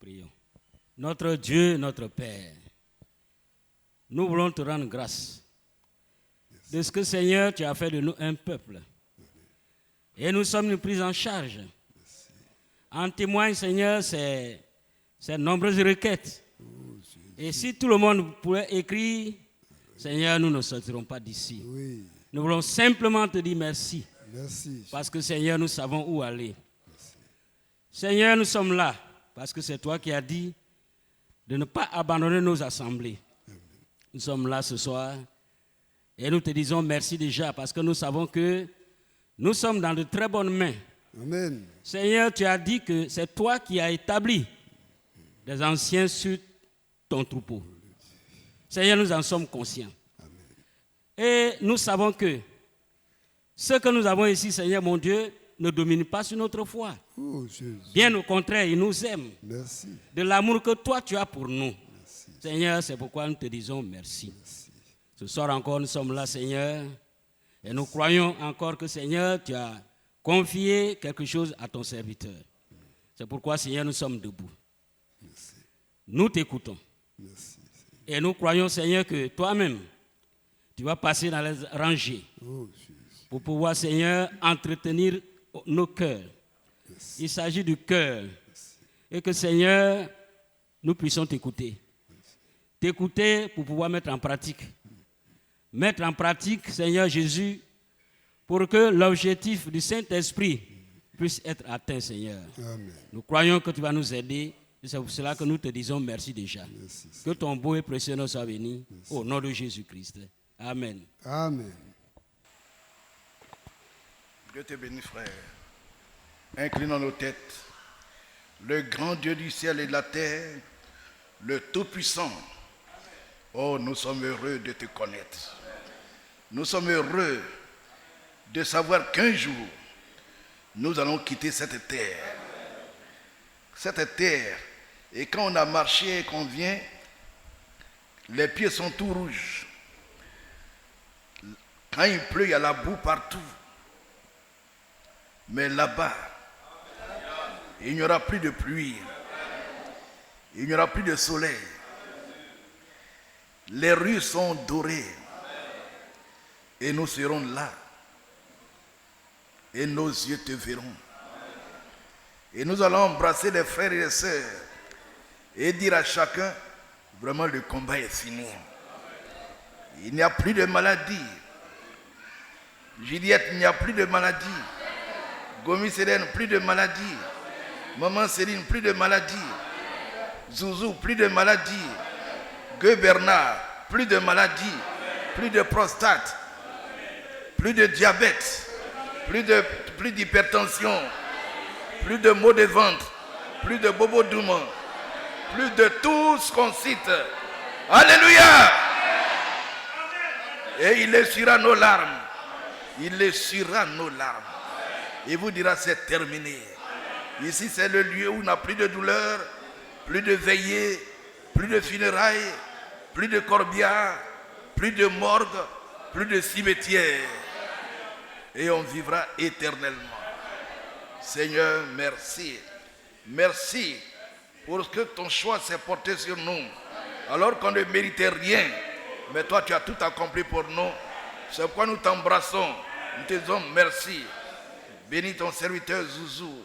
Prions. Notre Dieu, notre Père, nous voulons te rendre grâce de ce que, Seigneur, tu as fait de nous un peuple. Et nous sommes pris en charge. En témoigne, Seigneur, ces nombreuses requêtes. Et si tout le monde pouvait écrire, Seigneur, nous ne sortirons pas d'ici. Oui. Nous voulons simplement te dire merci. Merci. Parce que, Seigneur, nous savons où aller. Seigneur, nous sommes là parce que c'est toi qui as dit de ne pas abandonner nos assemblées. Nous sommes là ce soir et nous te disons merci déjà parce que nous savons que nous sommes dans de très bonnes mains. Amen. Seigneur, tu as dit que c'est toi qui as établi des anciens sur ton troupeau. Seigneur, nous en sommes conscients. Et nous savons que ce que nous avons ici, Seigneur mon Dieu, ne domine pas sur notre foi. Oh, Jésus. Bien au contraire, il nous aime. Merci. De l'amour que toi tu as pour nous. Merci. Seigneur, c'est pourquoi nous te disons merci. Ce soir encore, nous sommes là, Seigneur, et nous croyons encore que, Seigneur, tu as confié quelque chose à ton serviteur. C'est pourquoi, Seigneur, nous sommes debout. Merci. Nous t'écoutons. Merci. Et nous croyons, Seigneur, que toi-même, tu vas passer dans les rangées Oh, Jésus. pour pouvoir, Seigneur, entretenir nos cœurs. Merci. Il s'agit du cœur. Et que, Seigneur, nous puissions t'écouter. T'écouter pour pouvoir mettre en pratique. Mettre en pratique, Seigneur Jésus, pour que l'objectif du Saint-Esprit puisse être atteint, Seigneur. Amen. Nous croyons que tu vas nous aider. Et c'est pour cela que nous te disons merci déjà. Merci. Que ton beau et précieux nom soit béni. Au nom de Jésus-Christ. Amen. Amen. Dieu te bénisse, frère. Inclinons nos têtes. Le grand Dieu du ciel et de la terre, le Tout-Puissant. Oh, nous sommes heureux de te connaître. Nous sommes heureux de savoir qu'un jour, nous allons quitter cette terre. Cette terre. Et quand on a marché et qu'on vient, les pieds sont tout rouges. Quand il pleut, il y a la boue partout. Mais là-bas, il n'y aura plus de pluie. Il n'y aura plus de soleil. Les rues sont dorées. Et nous serons là. Et nos yeux te verront. Et nous allons embrasser les frères et les sœurs. Et dire à chacun, vraiment le combat est fini. Il n'y a plus de maladie. Juliette, il n'y a plus de maladie. Gomi Sélène, plus de maladie. Maman Céline, plus de maladie. Zouzou, plus de maladie. Gueux Bernard, plus de maladie. Plus de prostate. Plus de diabète. Plus d'hypertension. Plus de maux de ventre. Plus de bobo douma. Plus de tout ce qu'on cite. Alléluia. Et il essuiera nos larmes. Il essuiera nos larmes. Il vous dira c'est terminé. Ici c'est le lieu où on n'a plus de douleur, plus de veillées, plus de funérailles, plus de corbières, plus de morgue, plus de cimetières. Et on vivra éternellement. Seigneur, merci. Merci pour ce que ton choix s'est porté sur nous. Alors qu'on ne méritait rien. Mais toi tu as tout accompli pour nous. C'est pourquoi nous t'embrassons. Nous te disons merci. Bénis ton serviteur Zouzou.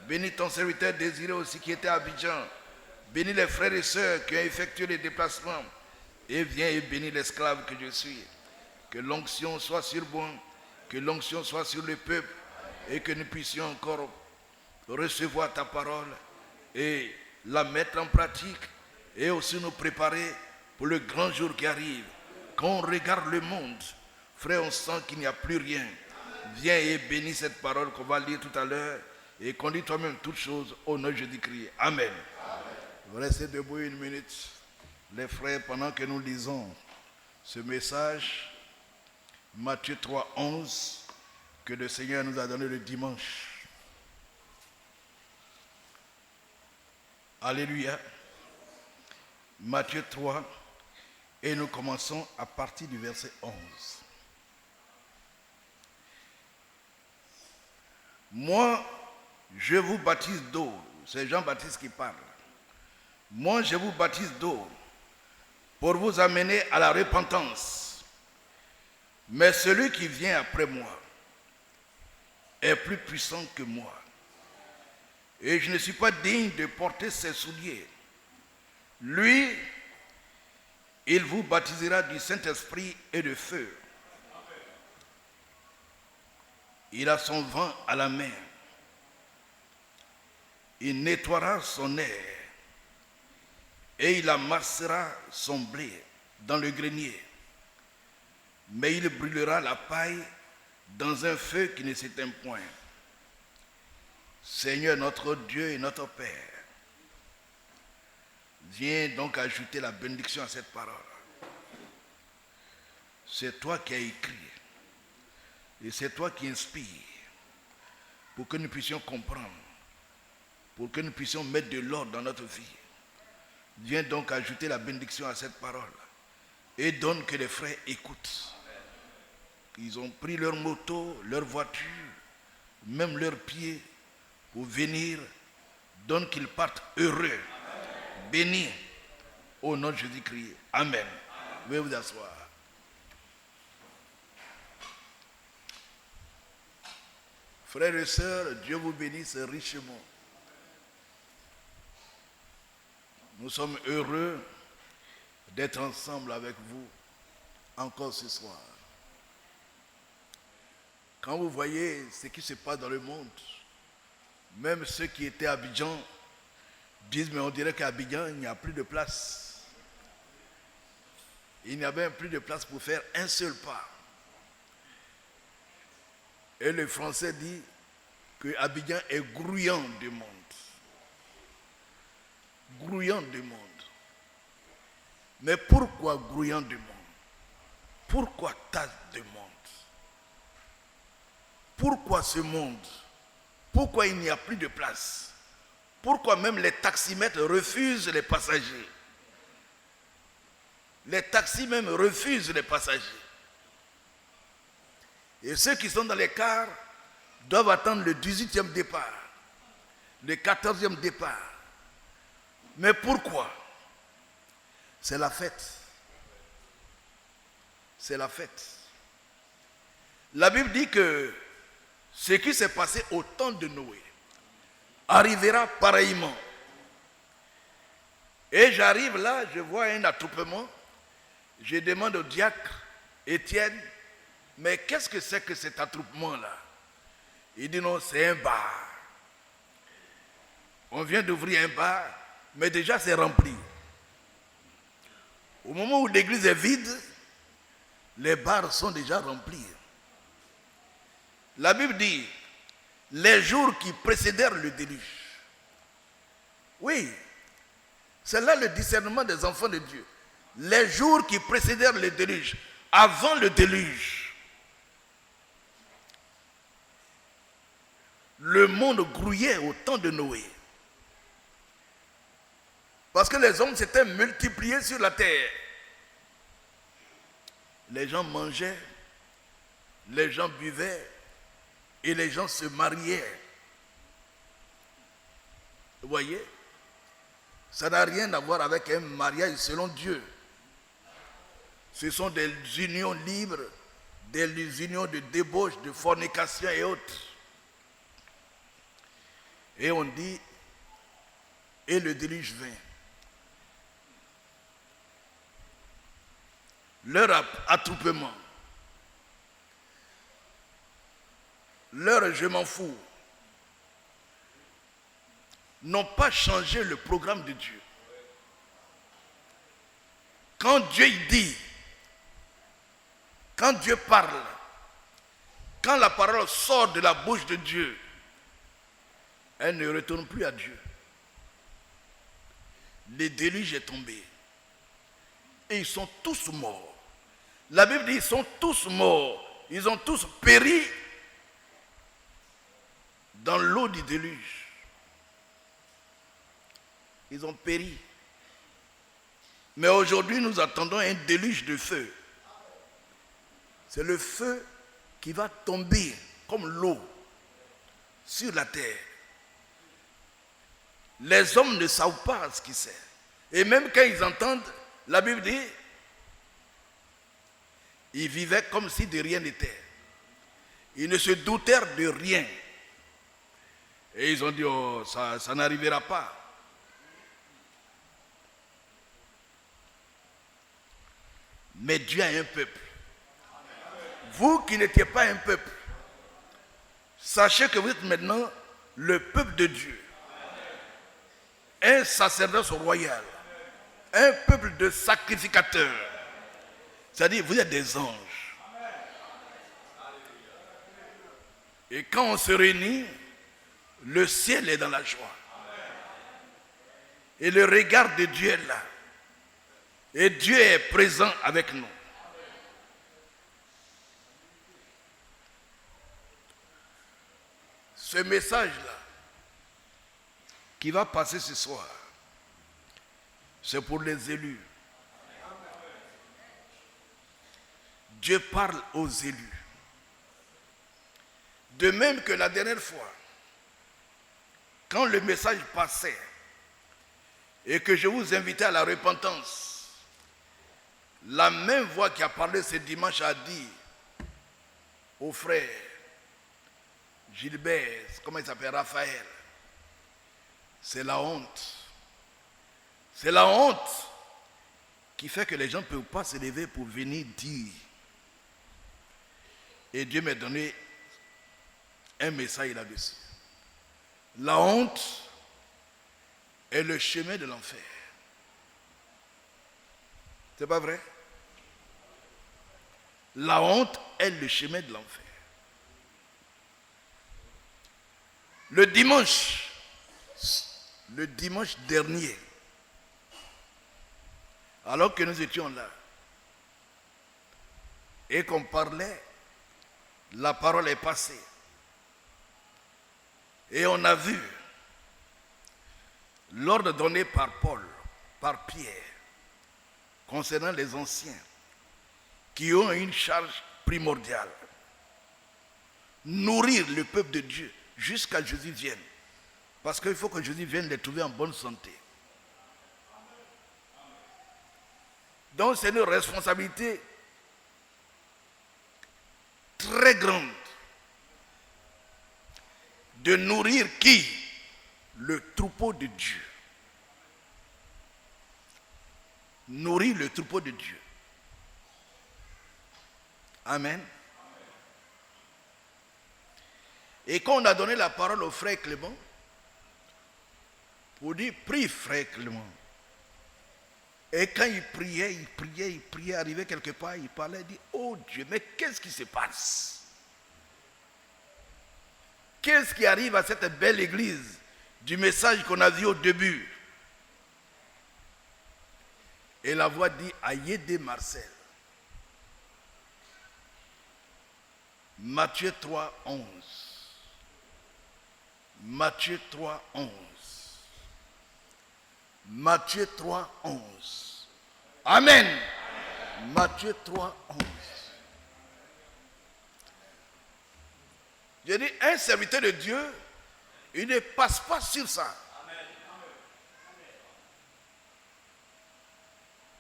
Bénis ton serviteur Désiré aussi qui était à Abidjan. Bénis les frères et sœurs qui ont effectué les déplacements. Et viens et bénis l'esclave que je suis. Que l'onction soit sur moi. Que l'onction soit sur le peuple. Et que nous puissions encore recevoir ta parole. Et la mettre en pratique. Et aussi nous préparer pour le grand jour qui arrive. Quand on regarde le monde, frère, on sent qu'il n'y a plus rien. Viens et bénis cette parole qu'on va lire tout à l'heure et conduis toi-même toutes choses au nom de Jésus-Christ. Amen. Vous restez debout une minute, les frères, pendant que nous lisons ce message, Matthieu 3, 11, que le Seigneur nous a donné le dimanche. Alléluia. Matthieu 3, et nous commençons à partir du verset 11. Moi, je vous baptise d'eau. C'est Jean-Baptiste qui parle. Moi, je vous baptise d'eau pour vous amener à la repentance. Mais celui qui vient après moi est plus puissant que moi. Et je ne suis pas digne de porter ses souliers. Lui, il vous baptisera du Saint-Esprit et de feu. Il a son vent à la main. Il nettoiera son air et il amassera son blé dans le grenier. Mais il brûlera la paille dans un feu qui ne s'éteint point. Seigneur notre Dieu et notre Père, viens donc ajouter la bénédiction à cette parole. C'est toi qui as écrit et c'est toi qui inspires pour que nous puissions comprendre, pour que nous puissions mettre de l'ordre dans notre vie. Viens donc ajouter la bénédiction à cette parole et donne que les frères écoutent. Ils ont pris leur moto, leur voiture, même leurs pieds pour venir. Donne qu'ils partent heureux, bénis au nom de Jésus-Christ. Amen. Veuillez vous asseoir. Frères et sœurs, Dieu vous bénisse richement. Nous sommes heureux d'être ensemble avec vous encore ce soir. Quand vous voyez ce qui se passe dans le monde, même ceux qui étaient à Abidjan disent, mais on dirait qu'à Abidjan, il n'y a plus de place. Il n'y a même plus de place pour faire un seul pas. Et le français dit que Abidjan est grouillant de monde. Grouillant de monde. Mais pourquoi grouillant de monde? Pourquoi tas de monde? Pourquoi ce monde? Pourquoi il n'y a plus de place? Pourquoi même les taximètres refusent les passagers? Les taxis même refusent les passagers. Et ceux qui sont dans les cars doivent attendre le 18e départ, le 14e départ. Mais pourquoi? C'est la fête. C'est la fête. La Bible dit que ce qui s'est passé au temps de Noé arrivera pareillement. Et j'arrive là, je vois un attroupement. Je demande au diacre Étienne, mais qu'est-ce que c'est que cet attroupement-là? Il dit non, c'est un bar. On vient d'ouvrir un bar, mais déjà c'est rempli. Au moment où l'église est vide, les bars sont déjà remplis. La Bible dit, les jours qui précédèrent le déluge. Oui, c'est là le discernement des enfants de Dieu. Les jours qui précédèrent le déluge, avant le déluge, le monde grouillait au temps de Noé. Parce que les hommes s'étaient multipliés sur la terre. Les gens mangeaient, les gens buvaient et les gens se mariaient. Vous voyez? Ça n'a rien à voir avec un mariage selon Dieu. Ce sont des unions libres, des unions de débauche, de fornication et autres. Et on dit, et le déluge vint. Leur attroupement, leur je m'en fous, n'ont pas changé le programme de Dieu. Quand Dieu dit, quand Dieu parle, quand la parole sort de la bouche de Dieu, elle ne retourne plus à Dieu. Le déluge est tombé. Et ils sont tous morts. La Bible dit, ils sont tous morts. Ils ont tous péri dans l'eau du déluge. Ils ont péri. Mais aujourd'hui, nous attendons un déluge de feu. C'est le feu qui va tomber comme l'eau sur la terre. Les hommes ne savent pas ce que c'est. Et même quand ils entendent, la Bible dit, ils vivaient comme si de rien n'était. Ils ne se doutèrent de rien. Et ils ont dit, oh, ça n'arrivera pas. Mais Dieu a un peuple. Vous qui n'étiez pas un peuple, sachez que vous êtes maintenant le peuple de Dieu. Un sacerdoce royal. Un peuple de sacrificateurs. C'est-à-dire, vous êtes des anges. Et quand on se réunit, le ciel est dans la joie. Et le regard de Dieu est là. Et Dieu est présent avec nous. Ce message-là, qui va passer ce soir, c'est pour les élus. Dieu parle aux élus. De même que la dernière fois, quand le message passait et que je vous invitais à la repentance, la même voix qui a parlé ce dimanche a dit aux frères Gilbert, comment il s'appelle, Raphaël, c'est la honte. C'est la honte qui fait que les gens ne peuvent pas se lever pour venir dire. Et Dieu m'a donné un message là-dessus. La honte est le chemin de l'enfer. C'est pas vrai? La honte est le chemin de l'enfer. Le dimanche dernier, alors que nous étions là et qu'on parlait, la parole est passée. Et on a vu l'ordre donné par Paul, par Pierre, concernant les anciens qui ont une charge primordiale. Nourrir le peuple de Dieu jusqu'à Jésus vienne. Parce qu'il faut que Jésus vienne les trouver en bonne santé. Donc c'est une responsabilité très grande de nourrir qui? Le troupeau de Dieu. Nourrir le troupeau de Dieu. Amen. Et quand on a donné la parole au frère Clément, pour dire, prie frère Clément. Et quand il priait, arrivait quelque part, il parlait, il dit, oh Dieu, mais qu'est-ce qui se passe? Qu'est-ce qui arrive à cette belle église du message qu'on a vu au début? Et la voix dit, Ayédé Marcel. Matthieu 3, 11. Matthieu 3, 11. Matthieu 3, 11. Amen. Amen. Matthieu 3, 11. Je dis, un serviteur de Dieu, il ne passe pas sur ça.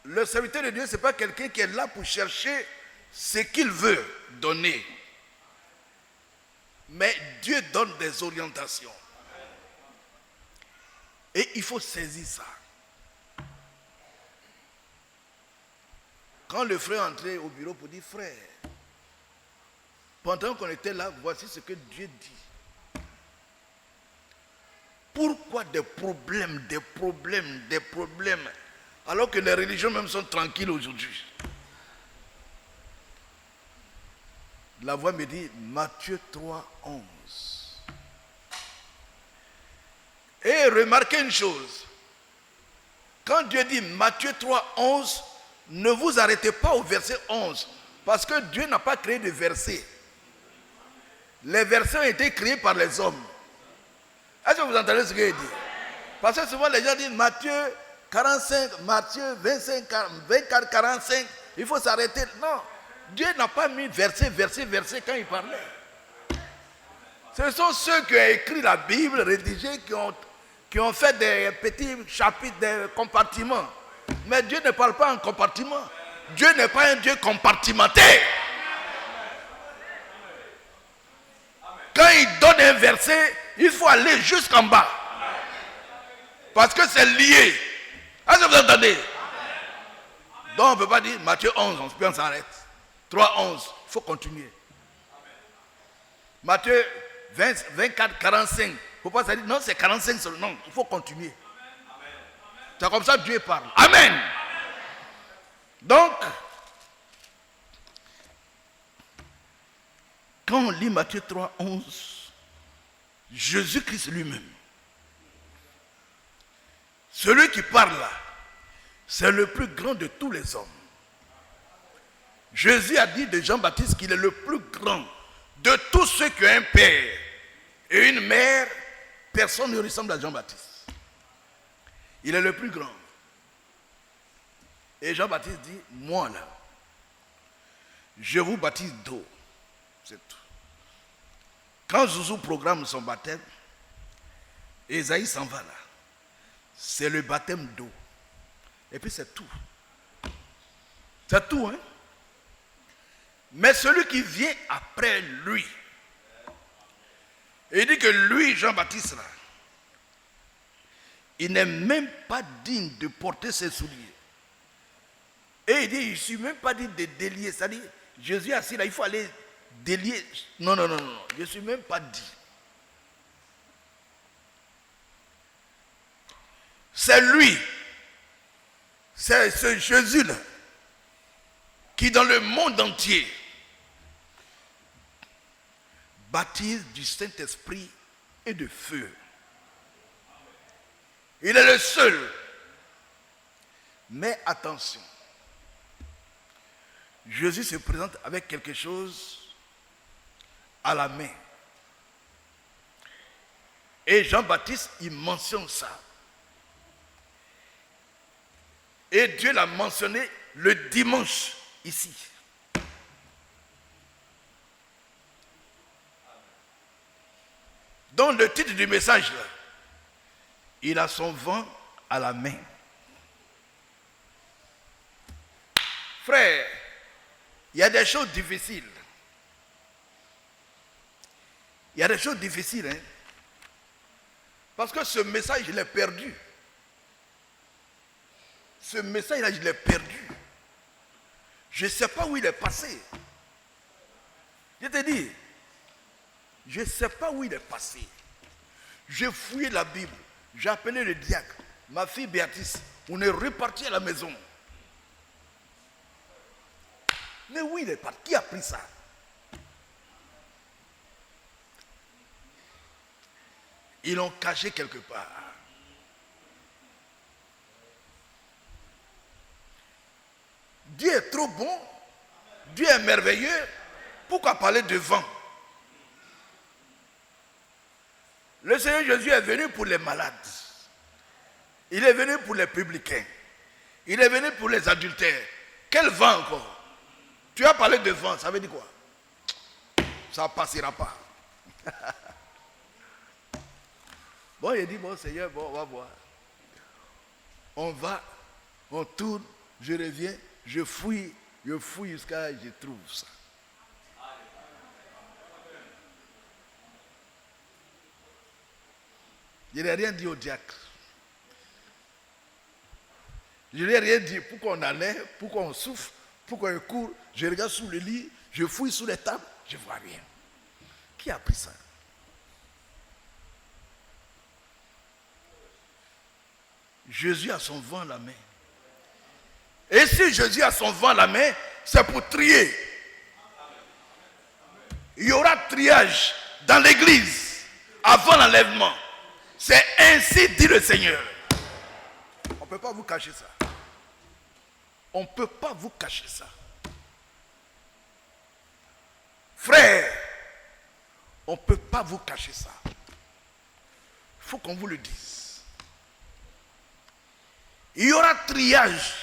Le serviteur de Dieu, ce n'est pas quelqu'un qui est là pour chercher ce qu'il veut donner. Mais Dieu donne des orientations. Et il faut saisir ça. Quand le frère entrait au bureau pour dire, frère, pendant qu'on était là, voici ce que Dieu dit. Pourquoi des problèmes, alors que les religions même sont tranquilles aujourd'hui? La voix me dit, Matthieu 3, 11. Et remarquez une chose. Quand Dieu dit Matthieu 3, 11, ne vous arrêtez pas au verset 11. Parce que Dieu n'a pas créé de versets. Les versets ont été créés par les hommes. Est-ce que vous entendez ce que je dis? Parce que souvent les gens disent Matthieu 45, Matthieu 25, 24, 45. Il faut s'arrêter. Non. Dieu n'a pas mis verset quand il parlait. Ce sont ceux qui ont écrit la Bible, rédigé, qui ont qui ont fait des petits chapitres, des compartiments. Mais Dieu ne parle pas en compartiment. Dieu n'est pas un Dieu compartimenté. Quand il donne un verset, il faut aller jusqu'en bas. Parce que c'est lié. Est-ce que vous entendez? Donc on ne peut pas dire Matthieu 11, on s'arrête. 3, 11, il faut continuer. Matthieu 24, 45. Il ne faut pas dire non, c'est 45 seulement. Non, il faut continuer. C'est comme ça que Dieu parle. Amen. Donc, quand on lit Matthieu 3, 11, Jésus-Christ lui-même, celui qui parle là, c'est le plus grand de tous les hommes. Jésus a dit de Jean-Baptiste qu'il est le plus grand de tous ceux qui ont un père et une mère. Personne ne ressemble à Jean-Baptiste. Il est le plus grand. Et Jean-Baptiste dit, moi là, je vous baptise d'eau. C'est tout. Quand Zouzou programme son baptême, Esaïe s'en va là. C'est le baptême d'eau. Et puis c'est tout. C'est tout, hein. Mais celui qui vient après lui, il dit que lui, Jean-Baptiste là, il n'est même pas digne de porter ses souliers. Et il dit, je ne suis même pas digne de délier. C'est-à-dire, Jésus est assis là, il faut aller délier. Non, non, non, non, je ne suis même pas dit. C'est lui, c'est ce Jésus-là, qui dans le monde entier baptise du Saint-Esprit et de feu. Il est le seul. Mais attention, Jésus se présente avec quelque chose à la main. Et Jean-Baptiste, il mentionne ça. Et Dieu l'a mentionné le dimanche ici. Dans le titre du message, là, il a son vent à la main. Frère, il y a des choses difficiles. Il y a des choses difficiles, hein. Parce que ce message, je l'ai perdu. Ce message-là, je l'ai perdu. Je ne sais pas où il est passé. Je te dis, je ne sais pas où il est passé. J'ai fouillé la Bible. J'ai appelé le diacre. Ma fille Béatrice, on est reparti à la maison. Mais où il est parti? Qui a pris ça? Ils l'ont caché quelque part. Dieu est trop bon. Dieu est merveilleux. Pourquoi parler de vent? Le Seigneur Jésus est venu pour les malades. Il est venu pour les publicains. Il est venu pour les adultères. Quel vent encore? Tu as parlé de vent, ça veut dire quoi? Ça ne passera pas. Bon, il dit, bon Seigneur, bon, on va voir. On va, on tourne, je reviens, je fouille jusqu'à ce que je trouve ça. Je n'ai rien dit au diacre. Je n'ai rien dit. Pourquoi on allait, pourquoi on souffle, pourquoi on court. Je regarde sous le lit, je fouille sous les tables, je ne vois rien. Qui a pris ça? Jésus a son vent à la main. Et si Jésus a son vent à la main, c'est pour trier. Il y aura triage dans l'église avant l'enlèvement. C'est ainsi dit le Seigneur. On ne peut pas vous cacher ça. On ne peut pas vous cacher ça. Frère, on ne peut pas vous cacher ça. Il faut qu'on vous le dise. Il y aura triage.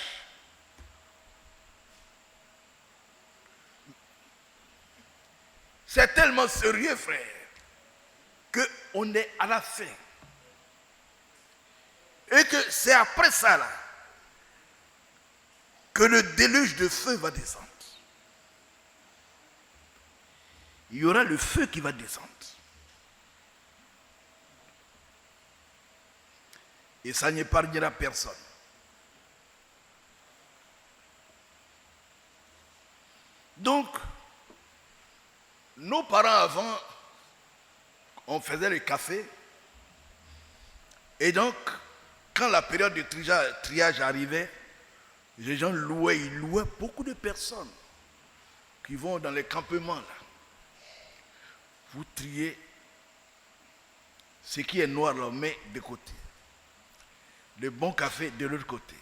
C'est tellement sérieux, frère, qu'on est à la fin. Et que c'est après ça là que le déluge de feu va descendre. Il y aura le feu qui va descendre. Et ça n'épargnera personne. Donc, nos parents avant, on faisait le café. Et donc, quand la période de triage arrivait, les gens louaient, ils louaient beaucoup de personnes qui vont dans les campements là. Vous triez ce qui est noir, là, mais de côté. Le bon café de l'autre côté.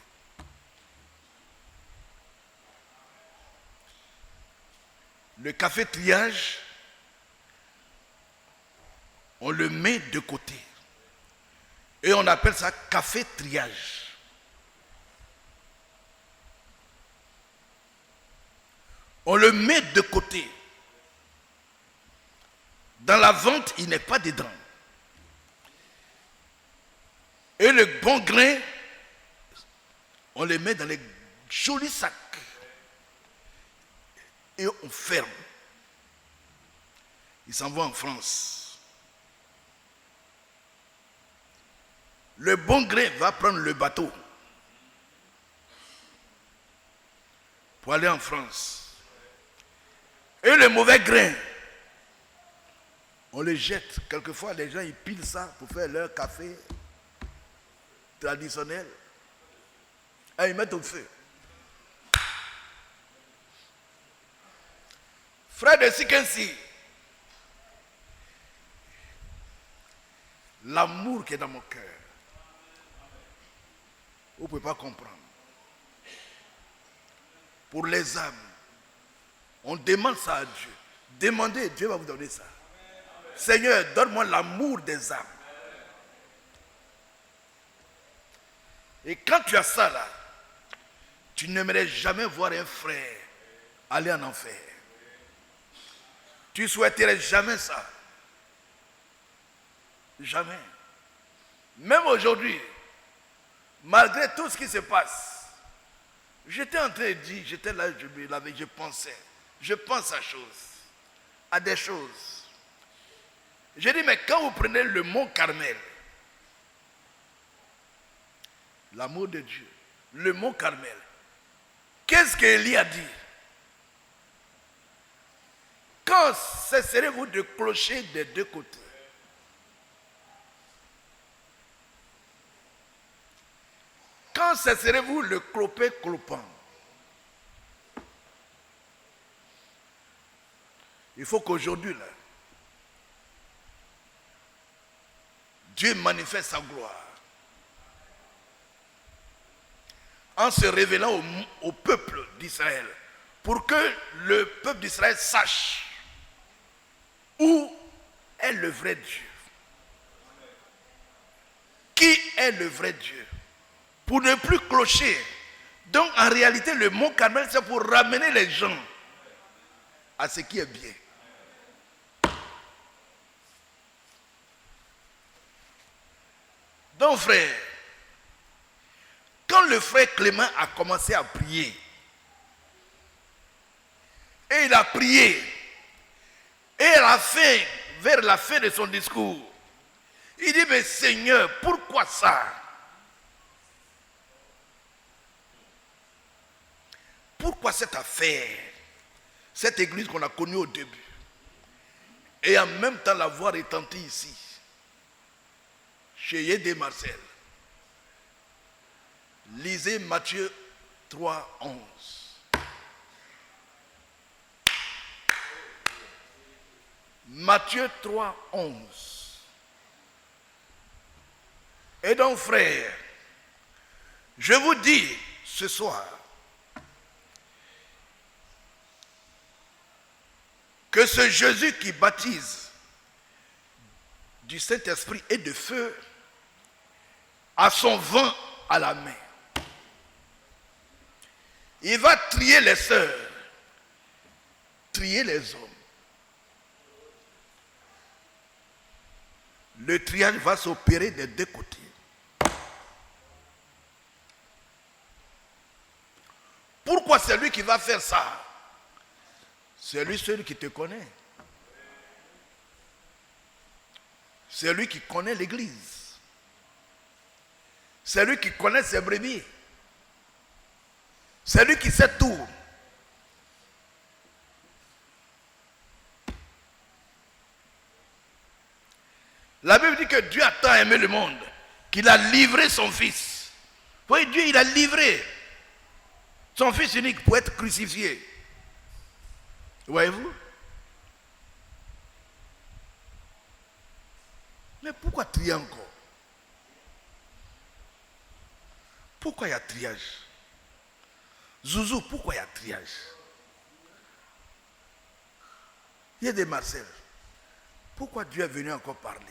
Le café triage, on le met de côté. Et on appelle ça café triage. On le met de côté. Dans la vente, il n'est pas dedans. Et le bon grain, on le met dans les jolis sacs. Et on ferme. Il s'en va en France. Le bon grain va prendre le bateau pour aller en France. Et le mauvais grain, on le jette. Quelquefois, les gens ils pilent ça pour faire leur café traditionnel. Et ils mettent au feu. Frère de Sikensi, l'amour qui est dans mon cœur, vous ne pouvez pas comprendre. Pour les âmes, on demande ça à Dieu. Demandez, Dieu va vous donner ça. Seigneur, donne-moi l'amour des âmes. Et quand tu as ça là, tu n'aimerais jamais voir un frère aller en enfer. Tu ne souhaiterais jamais ça. Jamais. Même aujourd'hui, malgré tout ce qui se passe, j'étais en train de dire, j'étais là, je pensais. Je pense à des choses. J'ai dit, mais quand vous prenez le mont Carmel, l'amour de Dieu, le mont Carmel, qu'est-ce qu'Élie a dit? Quand cesserez-vous de clocher des deux côtés? Quand cesserez-vous le clopé clopant? Il faut qu'aujourd'hui, là, Dieu manifeste sa gloire en se révélant au peuple d'Israël pour que le peuple d'Israël sache où est le vrai Dieu. Qui est le vrai Dieu? Pour ne plus clocher. Donc en réalité, le mont Carmel, c'est pour ramener les gens à ce qui est bien. Donc frère, quand le frère Clément a commencé à prier, et il a prié, et vers la fin de son discours, il dit, mais Seigneur, pourquoi ça? Pourquoi cette affaire, cette église qu'on a connue au début, et en même temps la voir retentir ici, chez Yédé Marcel? Lisez Matthieu 3, 11. Matthieu 3, 11. Et donc, frère, je vous dis ce soir que ce Jésus qui baptise du Saint-Esprit et de feu a son vent à la main. Il va trier les sœurs, trier les hommes. Le triage va s'opérer des deux côtés. Pourquoi c'est lui qui va faire ça? C'est lui seul qui te connaît. C'est lui qui connaît l'église. C'est lui qui connaît ses brebis. C'est lui qui sait tout. La Bible dit que Dieu a tant aimé le monde qu'il a livré son fils. Vous voyez, Dieu, il a livré son fils unique pour être crucifié. Voyez-vous? Mais pourquoi trier encore? Pourquoi il y a triage? Zouzou, pourquoi il y a triage? Il y a des Marcel. Pourquoi Dieu est venu encore parler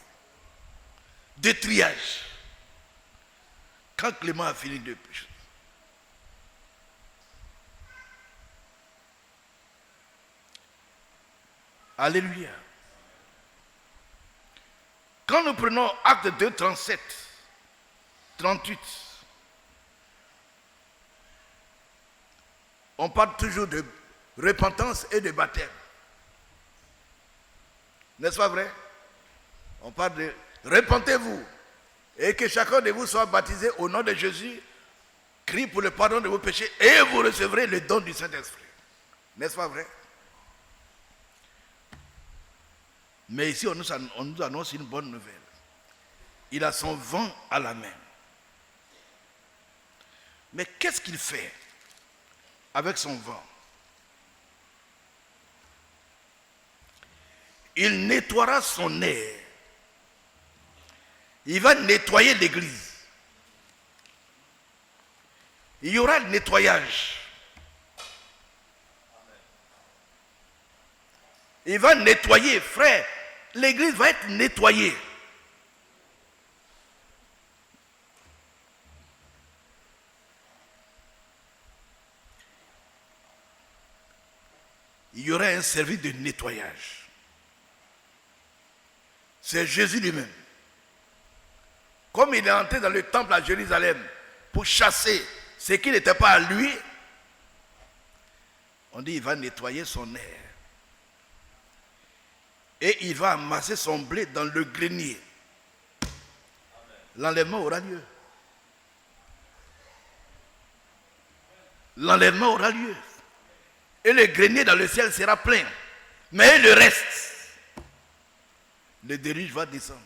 de triage quand Clément a fini de pécher? Alléluia. Quand nous prenons Acte 2, 37, 38, on parle toujours de repentance et de baptême. N'est-ce pas vrai? On parle de repentez-vous et que chacun de vous soit baptisé au nom de Jésus, crie pour le pardon de vos péchés et vous recevrez le don du Saint-Esprit. N'est-ce pas vrai? Mais ici, on nous annonce une bonne nouvelle. Il a son vent à la main. Mais qu'est-ce qu'il fait avec son vent? Il nettoiera son air. Il va nettoyer l'église. Il y aura le nettoyage. Il va nettoyer, frère. L'église va être nettoyée. Il y aura un service de nettoyage. C'est Jésus lui-même. Comme il est entré dans le temple à Jérusalem pour chasser ce qui n'était pas à lui, on dit qu'il va nettoyer son air. Et il va amasser son blé dans le grenier. L'enlèvement aura lieu. L'enlèvement aura lieu. Et le grenier dans le ciel sera plein. Mais le reste, le déluge va descendre.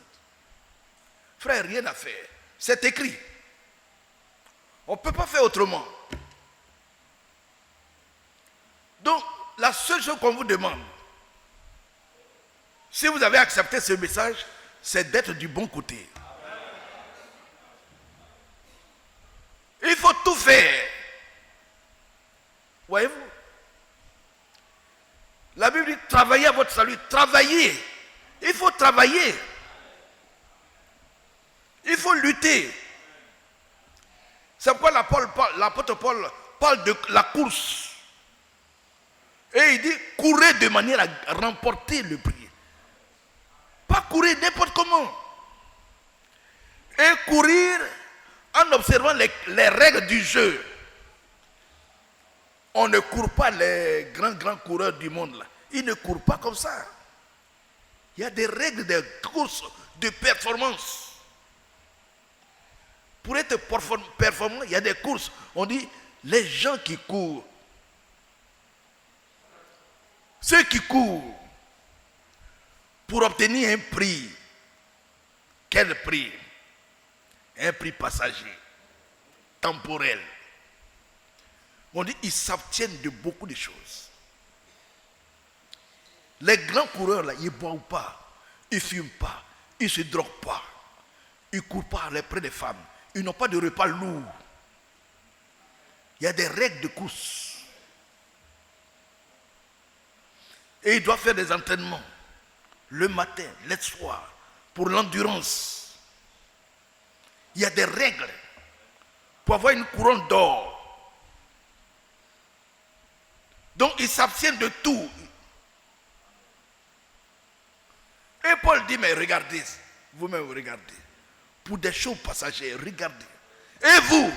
Frère, rien à faire. C'est écrit. On ne peut pas faire autrement. Donc, la seule chose qu'on vous demande, si vous avez accepté ce message, c'est d'être du bon côté. Il faut tout faire. Voyez-vous? La Bible dit travaillez à votre salut. Travaillez. Il faut travailler. Il faut lutter. C'est pourquoi l'apôtre Paul parle de la course. Et il dit courez de manière à remporter le prix. Pas courir n'importe comment. Et courir en observant les règles du jeu. On ne court pas les grands coureurs du monde là. Ils ne courent pas comme ça. Il y a des règles de course, de performance. Pour être performant, il y a des courses. On dit les gens qui courent. Ceux qui courent pour obtenir un prix. Quel prix? Un prix passager, temporel. On dit ils s'abstiennent de beaucoup de choses. Les grands coureurs là, ils ne boivent pas, ils ne fument pas, ils ne se droguent pas, ils ne courent pas près des femmes, ils n'ont pas de repas lourds. Il y a des règles de course. Et ils doivent faire des entraînements le matin, le soir, pour l'endurance. Il y a des règles pour avoir une couronne d'or. Donc ils s'abstiennent de tout. Et Paul dit, mais regardez, vous-même regardez. Pour des choses passagères, regardez. Et vous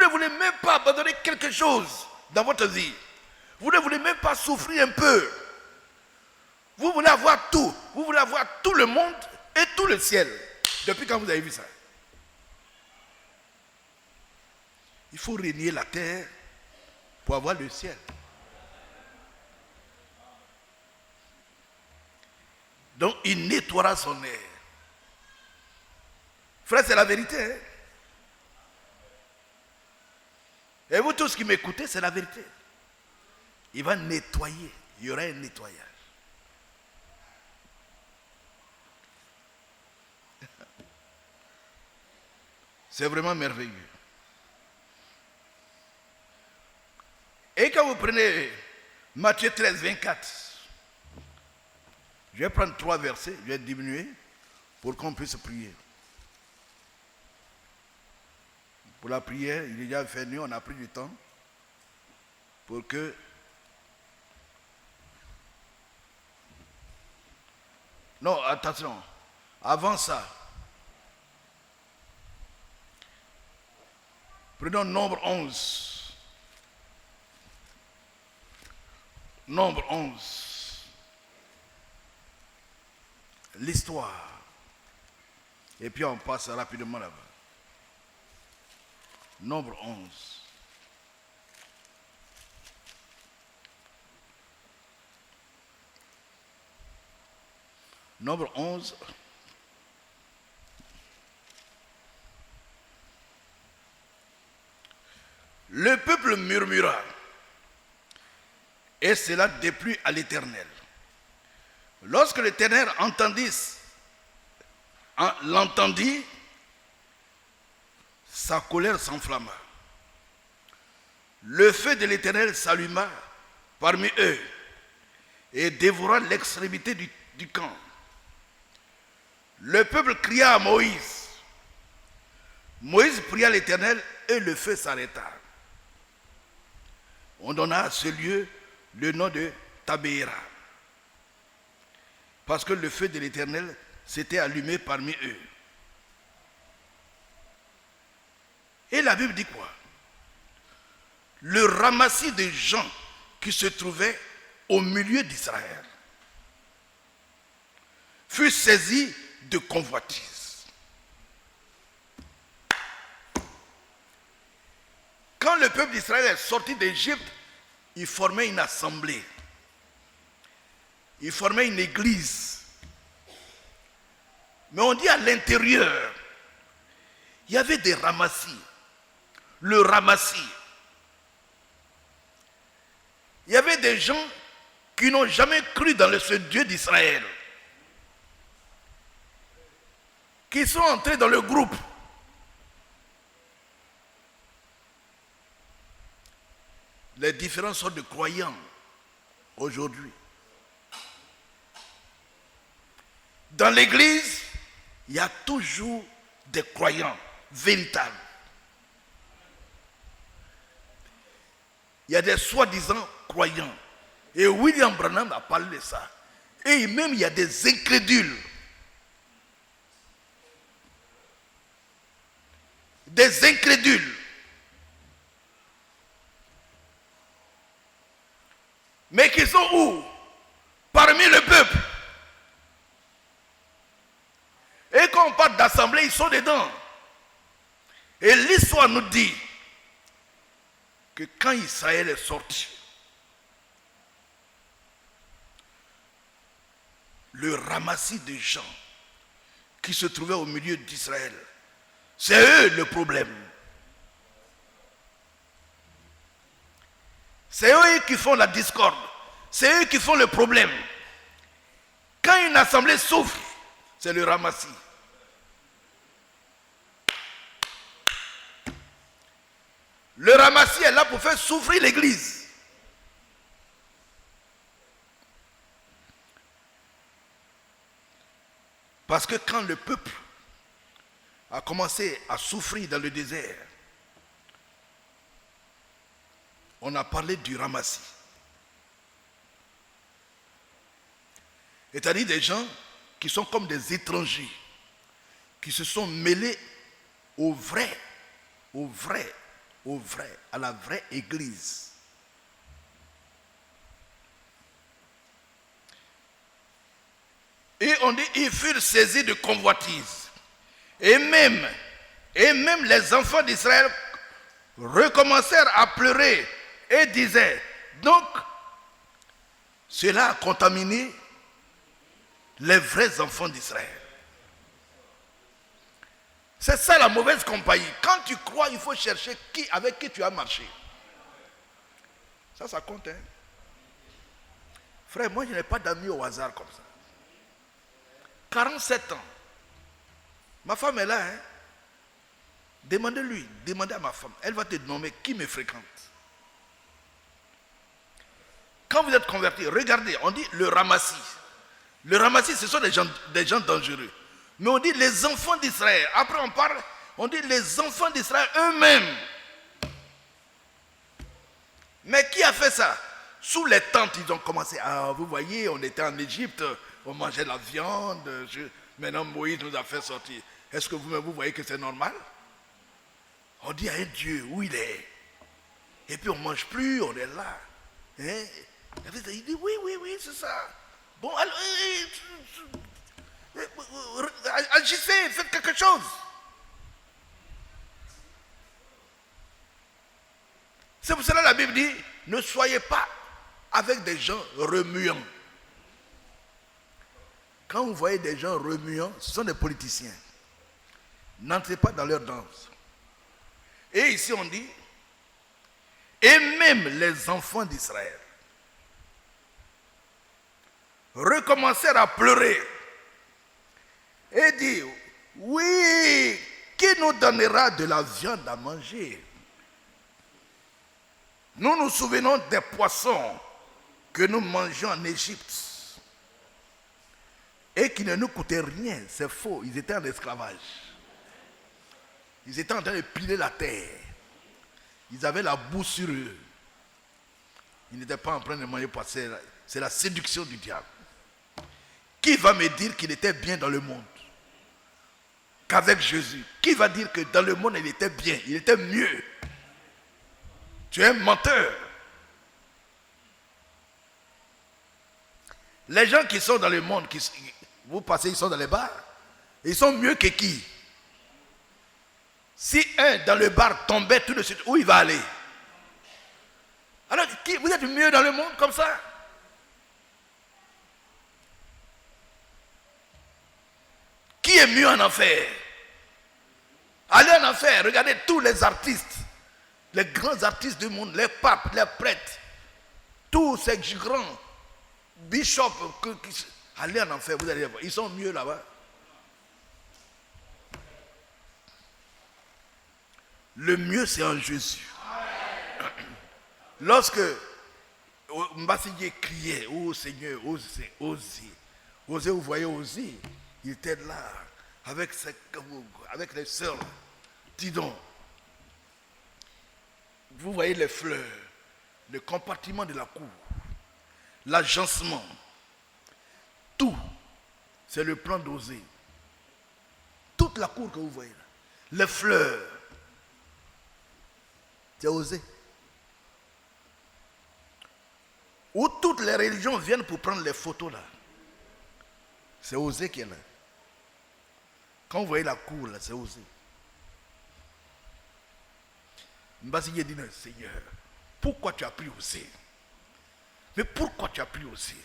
ne abandonner quelque chose dans votre vie. Vous ne voulez même pas souffrir un peu. Vous voulez avoir tout. Vous voulez avoir tout le monde et tout le ciel. Depuis quand vous avez vu ça? Il faut régner la terre pour avoir le ciel. Donc il nettoiera son air. Frère, c'est la vérité. Hein? Et vous tous qui m'écoutez, c'est la vérité. Il va nettoyer. Il y aura un nettoyage. C'est vraiment merveilleux. Et quand vous prenez Matthieu 13, 24, je vais prendre 3 versets, je vais diminuer pour qu'on puisse prier. Pour la prière, il est déjà fait nuit, on a pris du temps pour que non, attention, avant ça, prenons Nombre 11. Nombre 11. L'histoire. Et puis on passe rapidement là-bas. Nombre 11. Nombre 11. Le peuple murmura, et cela déplut à l'Éternel. Lorsque l'Éternel l'entendit, sa colère s'enflamma. Le feu de l'Éternel s'alluma parmi eux et dévora l'extrémité du camp. Le peuple cria à Moïse. Moïse pria l'Éternel et le feu s'arrêta. On donna à ce lieu le nom de Tabéra, parce que le feu de l'Éternel s'était allumé parmi eux. Et la Bible dit quoi? Le ramassis des gens qui se trouvaient au milieu d'Israël fut saisi de convoitise. Quand le peuple d'Israël est sorti d'Égypte, il formait une assemblée. Il formait une église. Mais on dit à l'intérieur, il y avait des ramassis. Le ramassis. Il y avait des gens qui n'ont jamais cru dans ce Dieu d'Israël, qui sont entrés dans le groupe. Les différentes sortes de croyants aujourd'hui. Dans l'église, il y a toujours des croyants véritables. Il y a des soi-disant croyants. Et William Branham a parlé de ça. Et même il y a des incrédules. Des incrédules. Mais qui sont où? Parmi le peuple. Et quand on parle d'assemblée, ils sont dedans. Et l'histoire nous dit que quand Israël est sorti, le ramassis de gens qui se trouvaient au milieu d'Israël, c'est eux le problème. C'est eux qui font la discorde. C'est eux qui font le problème. Quand une assemblée souffre, c'est le ramassis. Le ramassis est là pour faire souffrir l'église. Parce que quand le peuple a commencé à souffrir dans le désert, on a parlé du ramassis. C'est-à-dire des gens qui sont comme des étrangers, qui se sont mêlés au vrai à la vraie église. Et on dit, ils furent saisis de convoitise. Et même les enfants d'Israël recommencèrent à pleurer et disaient, donc, cela a contaminé les vrais enfants d'Israël. C'est ça la mauvaise compagnie. Quand tu crois, il faut chercher avec qui tu as marché. Ça compte. Hein? Frère, moi je n'ai pas d'amis au hasard comme ça. 47 ans. Ma femme est là. Hein? Demandez à ma femme. Elle va te nommer qui me fréquente. Quand vous êtes converti, regardez, on dit le ramassis. Le ramassis, ce sont des gens dangereux. Mais on dit les enfants d'Israël. Après on parle, on dit les enfants d'Israël eux-mêmes. Mais qui a fait ça? Sous les tentes, ils ont commencé. Ah, vous voyez, on était en Égypte, on mangeait la viande. Maintenant, Moïse nous a fait sortir. Est-ce que vous-même, vous voyez que c'est normal? On dit à un Dieu où il est. Et puis on ne mange plus, on est là. Hein? Il dit oui, c'est ça. Bon, alors, agissez, faites quelque chose. C'est pour cela que la Bible dit, ne soyez pas avec des gens remuants. Quand vous voyez des gens remuants, ce sont des politiciens. N'entrez pas dans leur danse. Et ici on dit, et même les enfants d'Israël recommencèrent à pleurer et dire, oui, qui nous donnera de la viande à manger? Nous nous souvenons des poissons que nous mangeons en Égypte et qui ne nous coûtaient rien. C'est faux, ils étaient en esclavage. Ils étaient en train de piler la terre. Ils avaient la boue sur eux. Ils n'étaient pas en train de manger poisson. C'est la séduction du diable. Qui va me dire qu'il était bien dans le monde qu'avec Jésus? Qui va dire que dans le monde il était bien, il était mieux? Tu es un menteur. Les gens qui sont dans le monde, vous passez, ils sont dans les bars, ils sont mieux que qui? Si un dans le bar tombait tout de suite, où il va aller? Alors, vous êtes mieux dans le monde comme ça? Qui est mieux en enfer? Allez en enfer, regardez tous les artistes, les grands artistes du monde, les papes, les prêtres, tous ces grands bishops, allez en enfer, vous allez voir, ils sont mieux là-bas. Le mieux c'est en Jésus. Lorsque Mbassigué criait, oh Seigneur, Osée, vous voyez Osée, il était là, avec les sœurs. Dis donc, vous voyez les fleurs, le compartiment de la cour, l'agencement, tout, c'est le plan d'Osée. Toute la cour que vous voyez là, les fleurs, c'est Osée. Où toutes les religions viennent pour prendre les photos là, c'est Osée qui est là. Quand vous voyez la cour là, c'est Osée. Mbassigué dit, Seigneur, pourquoi tu as pris Osée? Mais pourquoi tu as pris Osée?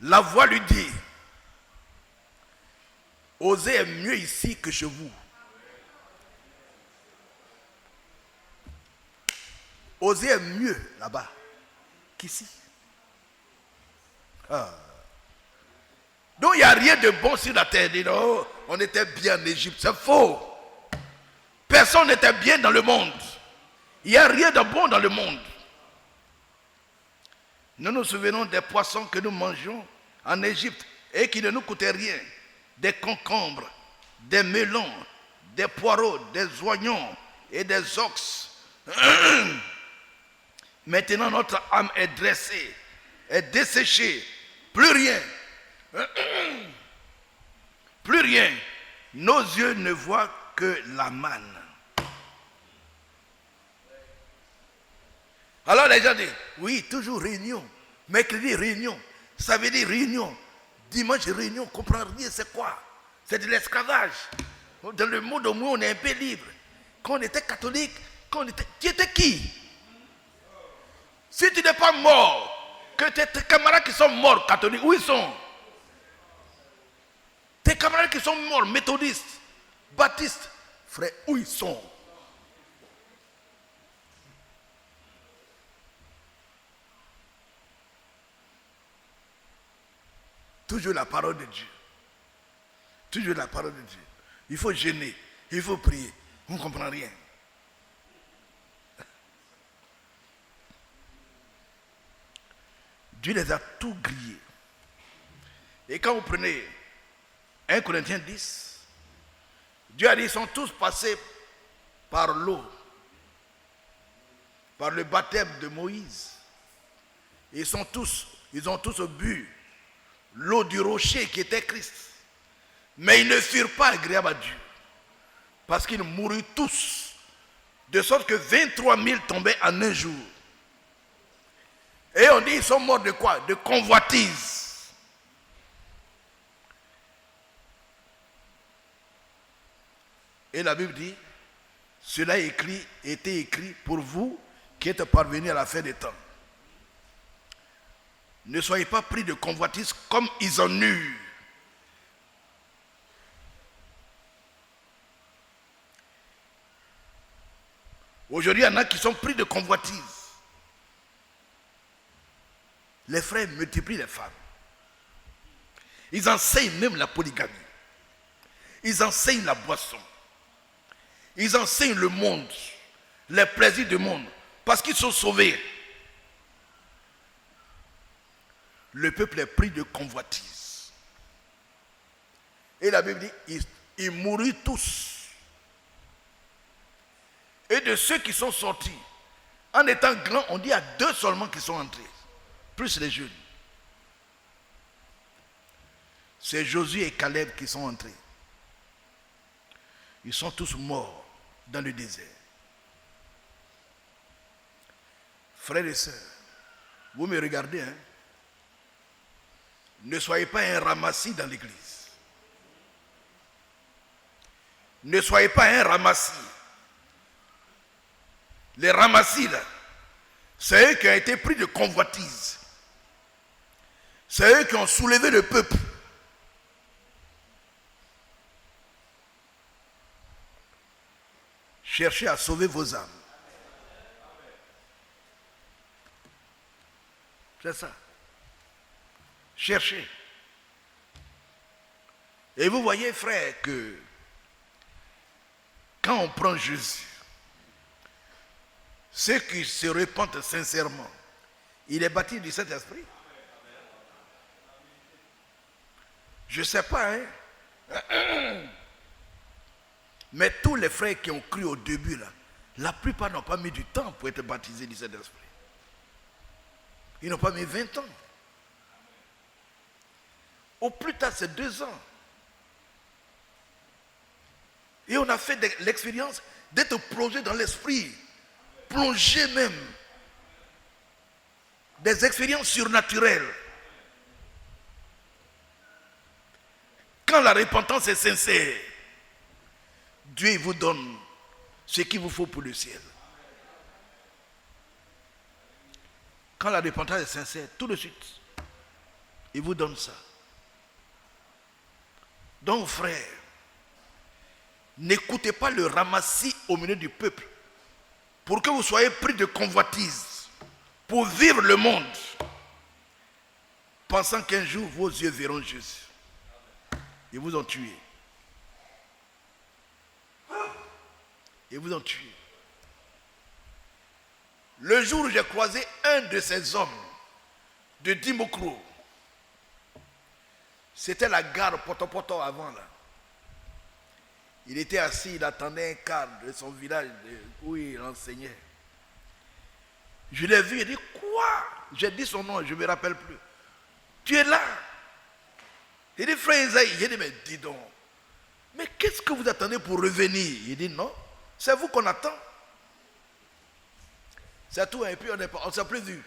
La voix lui dit, Osée est mieux ici que chez vous. Osée est mieux là-bas qu'ici. Donc il n'y a rien de bon sur la terre. Dit, non, on était bien en Égypte. C'est faux. Personne n'était bien dans le monde. Il n'y a rien de bon dans le monde. Nous nous souvenons des poissons que nous mangeons en Égypte et qui ne nous coûtaient rien. Des concombres, des melons, des poireaux, des oignons et des ox. Maintenant notre âme est dressée, est desséchée. Plus rien. Plus rien. Nos yeux ne voient que la manne. Alors les gens disent, oui, toujours réunion. Mercredi, réunion. Ça veut dire réunion. Dimanche, réunion. On ne comprend rien, c'est quoi? C'est de l'esclavage. Dans le monde où on est un peu libre. Quand on était catholique, tu étais qui? Si tu n'es pas mort, que tes camarades qui sont morts catholiques, où ils sont? Tes camarades qui sont morts, méthodistes, baptistes, frère, où ils sont? Toujours la parole de Dieu. Toujours la parole de Dieu. Il faut jeûner, il faut prier. On ne comprend rien. Dieu les a tous grillés. Et quand vous prenez 1 Corinthiens 10, Dieu a dit ils sont tous passés par l'eau, par le baptême de Moïse. Ils ont tous bu l'eau du rocher qui était Christ. Mais ils ne furent pas agréables à Dieu. Parce qu'ils moururent tous. De sorte que 23 000 tombaient en un jour. Et on dit ils sont morts de quoi? De convoitise. Et la Bible dit, cela était écrit pour vous qui êtes parvenus à la fin des temps. Ne soyez pas pris de convoitise comme ils en eurent. Aujourd'hui, il y en a qui sont pris de convoitise. Les frères multiplient les femmes. Ils enseignent même la polygamie. Ils enseignent la boisson. Ils enseignent le monde, les plaisirs du monde, parce qu'ils sont sauvés. Le peuple est pris de convoitise. Et la Bible dit, ils moururent tous. Et de ceux qui sont sortis, en étant grands, on dit à 2 seulement qui sont entrés, plus les jeunes. C'est Josué et Caleb qui sont entrés. Ils sont tous morts dans le désert. Frères et sœurs, vous me regardez, hein? Ne soyez pas un ramassis dans l'église. Ne soyez pas un ramassis. Les ramassis là, c'est eux qui ont été pris de convoitise. C'est eux qui ont soulevé le peuple. Cherchez à sauver vos âmes. C'est ça. Cherchez. Et vous voyez, frère, que quand on prend Jésus, ceux qui se repentent sincèrement, il est baptisé du Saint-Esprit. Je ne sais pas, hein. Mais tous les frères qui ont cru au début, là, la plupart n'ont pas mis du temps pour être baptisés du Saint-Esprit. Ils n'ont pas mis 20 ans. Au plus tard, c'est 2 ans. Et on a fait l'expérience d'être plongé dans l'esprit. Plongé même. Des expériences surnaturelles. Quand la repentance est sincère, Dieu vous donne ce qu'il vous faut pour le ciel. Quand la repentance est sincère, tout de suite, il vous donne ça. Donc, frère, n'écoutez pas le ramassis au milieu du peuple pour que vous soyez pris de convoitise pour vivre le monde, pensant qu'un jour vos yeux verront Jésus. Ils vous ont tué. Ils vous ont tué. Le jour où j'ai croisé un de ces hommes de Dimokro, c'était la gare Poto avant là. Il était assis, il attendait un car de son village où il enseignait. Je l'ai vu, il dit quoi? J'ai dit son nom, je ne me rappelle plus. Tu es là? Il dit frère Isaïe, j'ai dit mais dis donc, mais qu'est-ce que vous attendez pour revenir? Il dit non, c'est vous qu'on attend. C'est tout, et puis on ne s'est plus vu.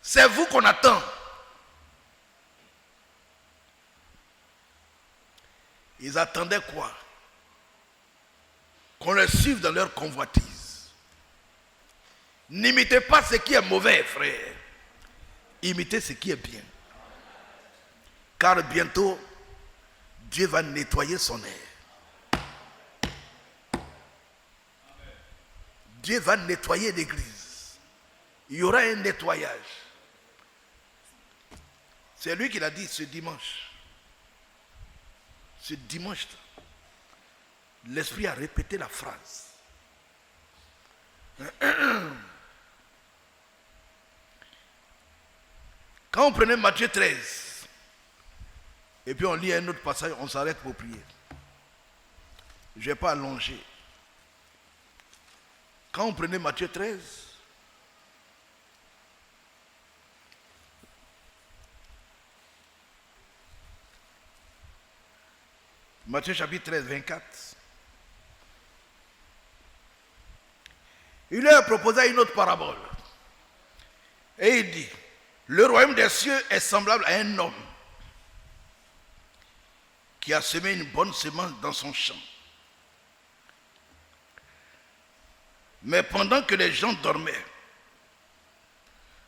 C'est vous qu'on attend. Ils attendaient quoi? Qu'on les suive dans leur convoitise. N'imitez pas ce qui est mauvais, frère. Imitez ce qui est bien. Car bientôt, Dieu va nettoyer son air. Dieu va nettoyer l'église. Il y aura un nettoyage. C'est lui qui l'a dit ce dimanche. Ce dimanche, l'Esprit a répété la phrase. Quand on prenait Matthieu 13, et puis on lit un autre passage, on s'arrête pour prier. Je ne vais pas allonger. Quand on prenait Matthieu 13, Matthieu chapitre 13, 24, il leur proposa une autre parabole. Et il dit, le royaume des cieux est semblable à un homme qui a semé une bonne semence dans son champ. Mais pendant que les gens dormaient,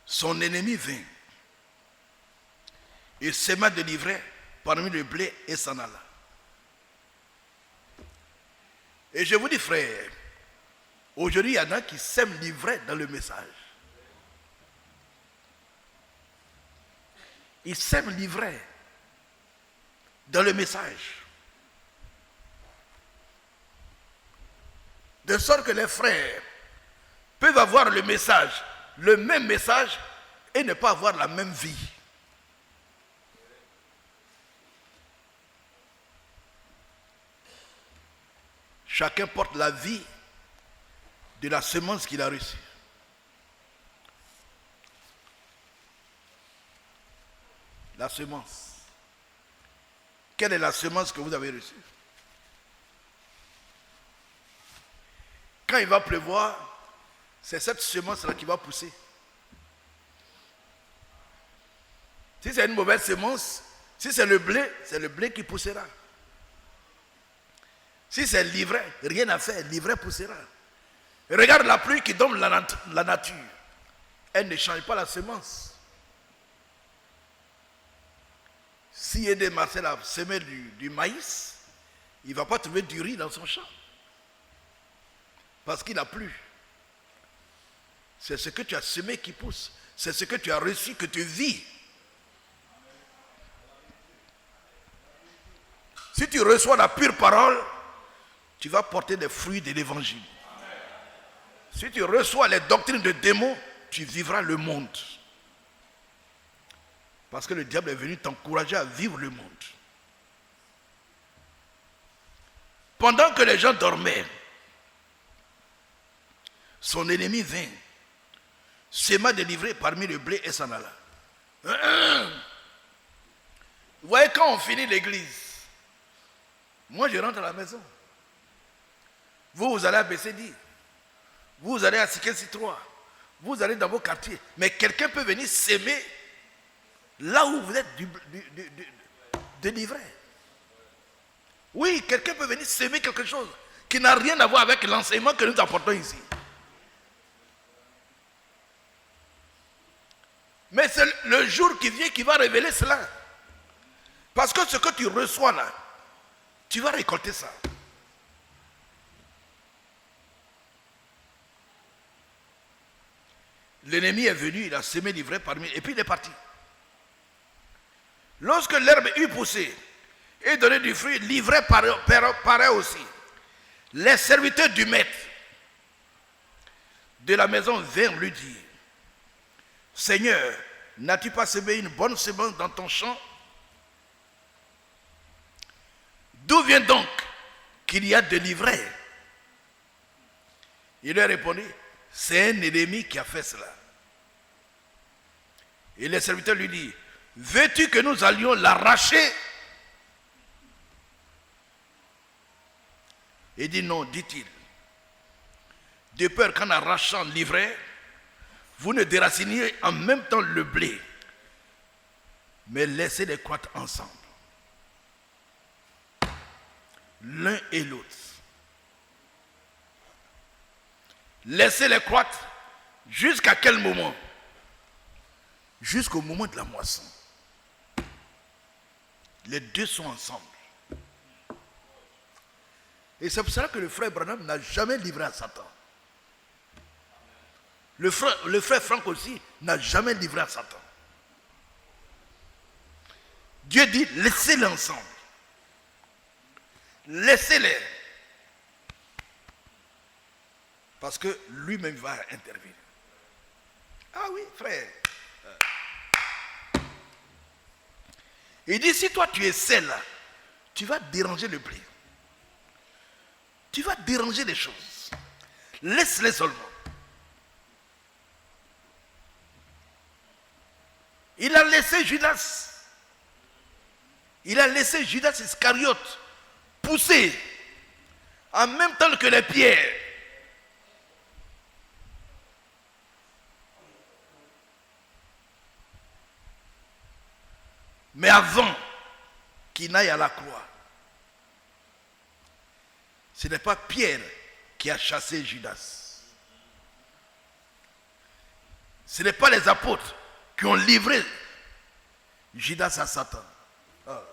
son ennemi vint et sema de l'ivraie parmi le blé et s'en alla. Et je vous dis, frère, aujourd'hui, il y en a qui sèment l'ivraie dans le message. Ils sèment l'ivraie dans le message. De sorte que les frères peuvent avoir le message, le même message, et ne pas avoir la même vie. Chacun porte la vie de la semence qu'il a reçue. La semence. Quelle est la semence que vous avez reçue? Quand il va pleuvoir, c'est cette semence-là qui va pousser. Si c'est une mauvaise semence, si c'est le blé qui poussera. Si c'est l'ivraie, rien à faire, l'ivraie poussera. Regarde la pluie qui donne la nature. Elle ne change pas la semence. Si Aidé Marcel a semé du maïs, il ne va pas trouver du riz dans son champ. Parce qu'il a plu. C'est ce que tu as semé qui pousse. C'est ce que tu as reçu que tu vis. Si tu reçois la pure parole, tu vas porter des fruits de l'évangile. Si tu reçois les doctrines de démons, tu vivras le monde. Parce que le diable est venu t'encourager à vivre le monde. Pendant que les gens dormaient, son ennemi vint, sema de l'ivraie parmi le blé et s'en alla. Vous voyez, quand on finit l'église, moi je rentre à la maison. Vous allez à BCD, vous allez à Sikesi 3, vous allez dans vos quartiers. Mais quelqu'un peut venir s'aimer là où vous êtes de l'ivraie. Oui, quelqu'un peut venir s'aimer quelque chose qui n'a rien à voir avec l'enseignement que nous apportons ici. Mais c'est le jour qui vient qui va révéler cela. Parce que ce que tu reçois là, tu vas récolter ça. L'ennemi est venu, il a semé l'ivraie parmi, et puis il est parti. Lorsque l'herbe eut poussé et donné du fruit, l'ivraie paraît aussi. Les serviteurs du maître de la maison vinrent lui dire, Seigneur, n'as-tu pas semé une bonne semence dans ton champ? D'où vient donc qu'il y a de l'ivraie? Il leur répondit, c'est un ennemi qui a fait cela. Et les serviteurs lui disent, veux-tu que nous allions l'arracher? Il dit non, dit-il. de peur qu'en arrachant l'ivraie, vous ne déraciniez en même temps le blé, mais laissez-les croître ensemble, l'un et l'autre. Laissez-les croître jusqu'à quel moment? Jusqu'au moment de la moisson. Les deux sont ensemble. Et c'est pour cela que le frère Branham n'a jamais livré à Satan. Le frère Franck aussi n'a jamais livré à Satan. Dieu dit, laissez-les ensemble. Laissez-les. Parce que lui-même va intervenir. Ah oui, frère. Il dit, si toi tu es celle, tu vas déranger le blé. Tu vas déranger les choses. Laisse-les seulement. Il a laissé Judas. Il a laissé Judas Iscariote pousser en même temps que les pierres. Mais avant qu'il n'aille à la croix, ce n'est pas Pierre qui a chassé Judas. Ce n'est pas les apôtres qui ont livré Judas à Satan. Ah.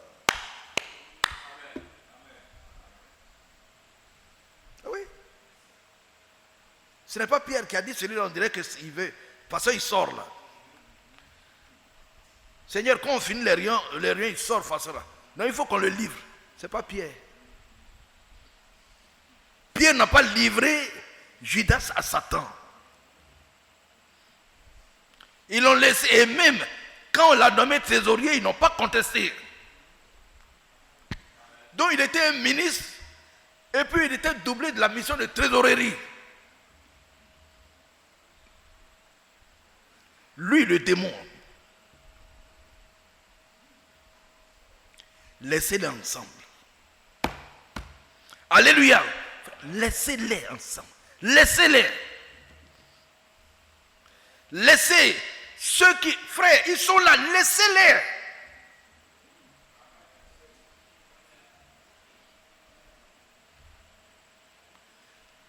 Oui. Ce n'est pas Pierre qui a dit, celui-là on dirait qu'il veut, parce qu'il sort là. Seigneur, quand on finit les riens il sort face là. Non, il faut qu'on le livre. Ce n'est pas Pierre. Pierre n'a pas livré Judas à Satan. Ils l'ont laissé, et même quand on l'a nommé trésorier, ils n'ont pas contesté. Donc il était un ministre, et puis il était doublé de la mission de trésorerie. Lui, le démon. Laissez-les ensemble. Alléluia. Laissez-les ensemble. Laissez-les. Laissez ceux qui, frères, ils sont là, laissez-les.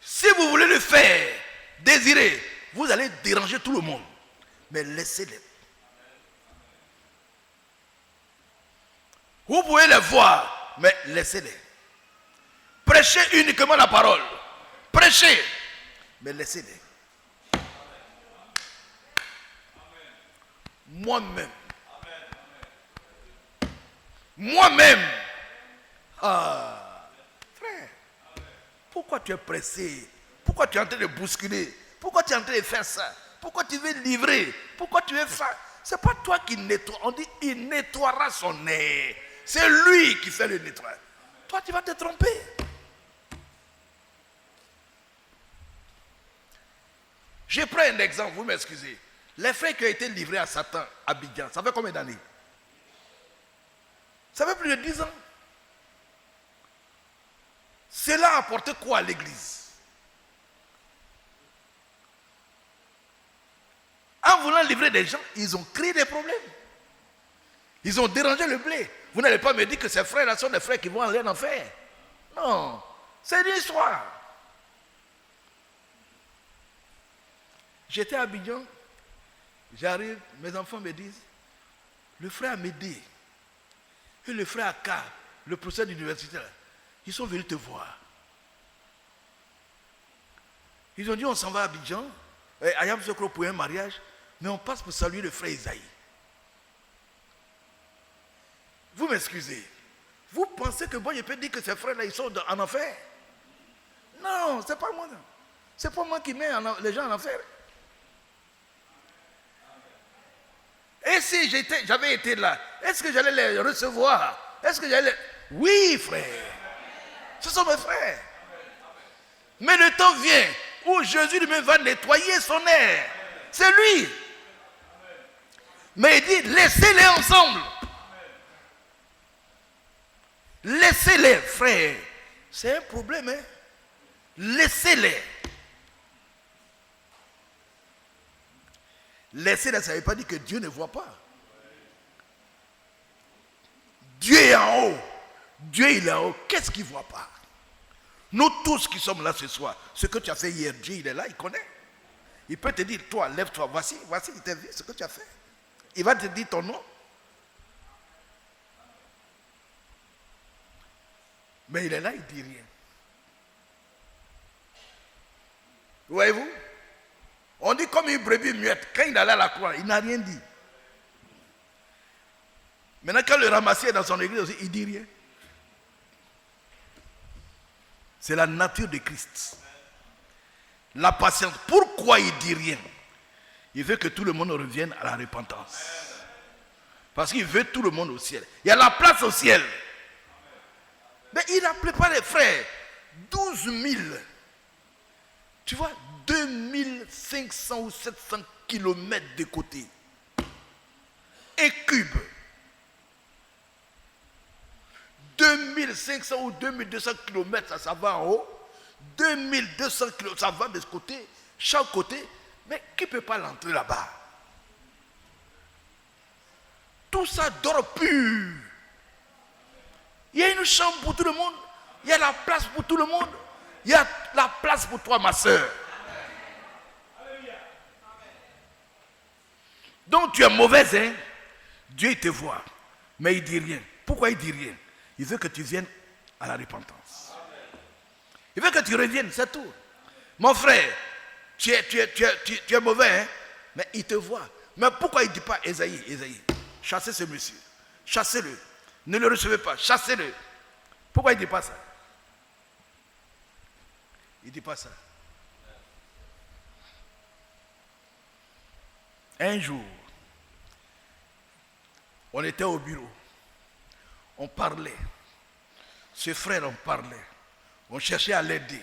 Si vous voulez le faire, désirer, vous allez déranger tout le monde. Mais laissez-les. Vous pouvez les voir, mais laissez-les. Prêchez uniquement la parole. Prêchez, mais laissez-les. Moi-même. Moi-même. Ah, frère, pourquoi tu es pressé? Pourquoi tu es en train de bousculer? Pourquoi tu es en train de faire ça? Pourquoi tu veux livrer? Pourquoi tu veux faire? C'est pas toi qui nettoie. On dit il nettoiera son nez. C'est lui qui fait le nettoyage. Toi, tu vas te tromper. Je prends un exemple, vous m'excusez. Les frères qui ont été livrés à Satan à Abidjan, ça fait combien d'années? Ça fait plus de 10 ans. Cela a apporté quoi à l'église? En voulant livrer des gens, ils ont créé des problèmes. Ils ont dérangé le blé. Vous n'allez pas me dire que ces frères-là sont des frères qui vont aller en enfer. Non, c'est une histoire. J'étais à Abidjan, j'arrive, mes enfants me disent, le frère Amédée et le frère Aka, le professeur d'université, ils sont venus te voir. Ils ont dit, on s'en va à Abidjan, Ayam Sokro pour un mariage, mais on passe pour saluer le frère Isaïe. Vous m'excusez. Vous pensez que bon, je peux dire que ces frères-là, ils sont en enfer? Non, c'est pas moi. C'est pas moi qui mets les gens en enfer. Et si j'avais été là, est-ce que j'allais les recevoir? Est-ce que j'allais... Oui, frère. Ce sont mes frères. Mais le temps vient où Jésus lui-même va nettoyer son air. C'est lui. Mais il dit, laissez-les ensemble. Laissez-les, frères. C'est un problème, hein? Laissez-les. Laisser là, ça ne veut pas dire que Dieu ne voit pas. Dieu est en haut. Dieu il est en haut. Qu'est-ce qu'il ne voit pas? Nous tous qui sommes là ce soir, ce que tu as fait hier, Dieu il est là, il connaît. Il peut te dire, toi, lève-toi, voici, il t'a vu ce que tu as fait. Il va te dire ton nom. Mais il est là, il ne dit rien. Voyez-vous? On dit comme une brebis muette. Quand il allait à la croix, il n'a rien dit. Maintenant, quand le ramassier est dans son église aussi, il ne dit rien. C'est la nature de Christ. La patience. Pourquoi il ne dit rien? Il veut que tout le monde revienne à la repentance. Parce qu'il veut tout le monde au ciel. Il y a la place au ciel. Mais il n'appelait pas les frères. 12 000. Tu vois, 2500 ou 700 kilomètres de côté. Un cube. 2500 ou 2200 kilomètres, ça va en haut. 2200 kilomètres, ça va de ce côté. Chaque côté. Mais qui ne peut pas l'entrer là-bas? Tout ça dort pur. Il y a une chambre pour tout le monde. Il y a la place pour tout le monde. Il y a la place pour toi, ma soeur. Donc tu es mauvaise, hein? Dieu il te voit, mais il ne dit rien. Pourquoi il ne dit rien? Il veut que tu viennes à la repentance. Il veut que tu reviennes, c'est tout. Mon frère, tu es mauvais, hein? Mais il te voit. Mais pourquoi il ne dit pas Esaïe, chassez ce monsieur, chassez-le. Ne le recevez pas, chassez-le. Pourquoi il ne dit pas ça? Il ne dit pas ça. Un jour, on était au bureau. On parlait. Ce frère, on parlait. On cherchait à l'aider.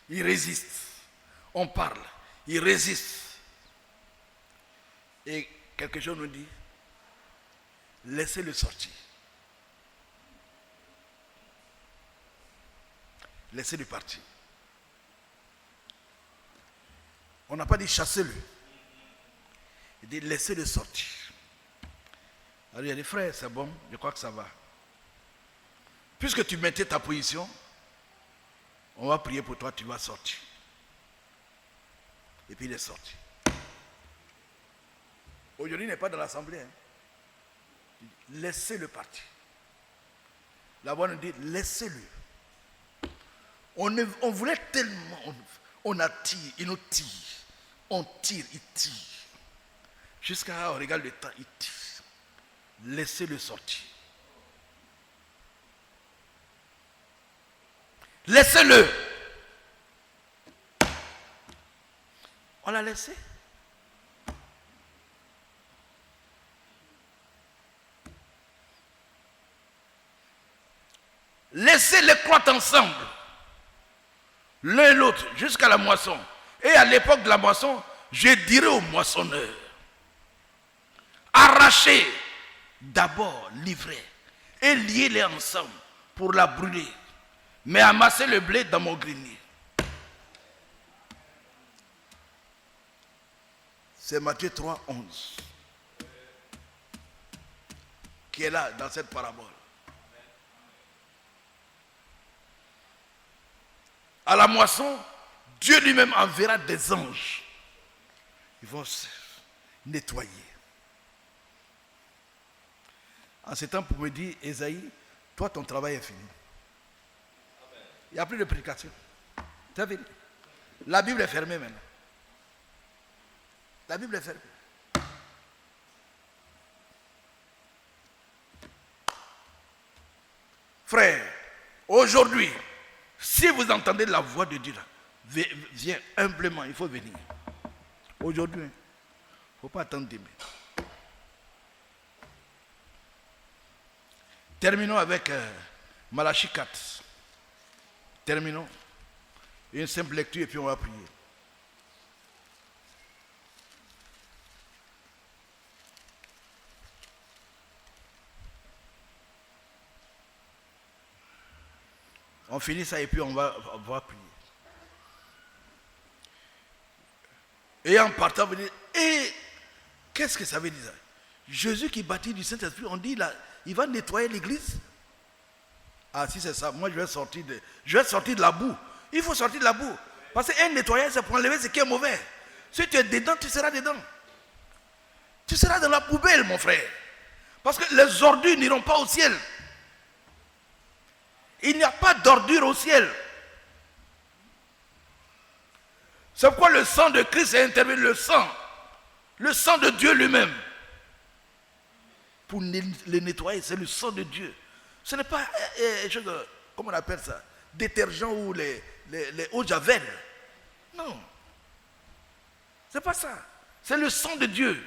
Il résiste. On parle. Il résiste. Et quelque chose nous dit, laissez-le sortir. Laissez-le partir. On n'a pas dit chassez-le. Il dit laissez-le sortir. Alors il a dit frère, c'est bon, je crois que ça va. Puisque tu mettais ta position, on va prier pour toi, tu vas sortir. Et puis il est sorti. Aujourd'hui, il n'est pas dans l'assemblée. Hein. Laissez-le partir. Là-bas, on dit laissez-le. On voulait tellement, on attire, il nous tire. On tire, il tire. Jusqu'à, on regarde le temps, il tire. Laissez-le sortir. Laissez-le. On l'a laissé. Laissez-les croître ensemble. L'un et l'autre, jusqu'à la moisson. Et à l'époque de la moisson, je dirais aux moissonneurs, arrachez d'abord l'ivraie et liez-les ensemble pour la brûler. Mais amassez le blé dans mon grenier. C'est Matthieu 3, 11 qui est là dans cette parabole. À la moisson, Dieu lui-même enverra des anges. Ils vont se nettoyer. En ce temps, pour me dire, Esaïe, toi, ton travail est fini. Il n'y a plus de prédication. Tu as vu? La Bible est fermée maintenant. La Bible est fermée. Frère, aujourd'hui, si vous entendez la voix de Dieu, viens humblement, il faut venir. Aujourd'hui, il ne faut pas attendre demain. Terminons avec Malachie 4. Terminons. Une simple lecture et puis on va prier. On finit ça et puis on va prier. Et en partant, vous dites, et Qu'est-ce que ça veut dire? Jésus qui baptise du Saint-Esprit, on dit là, il va nettoyer l'église. Ah, si c'est ça, moi je vais sortir de la boue. Il faut sortir de la boue. Parce qu'un nettoyage, c'est pour enlever ce qui est mauvais. Si tu es dedans, tu seras dedans. Tu seras dans la poubelle, mon frère. Parce que les ordures n'iront pas au ciel. Il n'y a pas d'ordure au ciel. C'est pourquoi le sang de Christ est intervenu, le sang de Dieu lui-même. Pour le nettoyer, c'est le sang de Dieu. Ce n'est pas, comment on appelle ça, détergent ou les eaux javel. Non. C'est pas ça. C'est le sang de Dieu.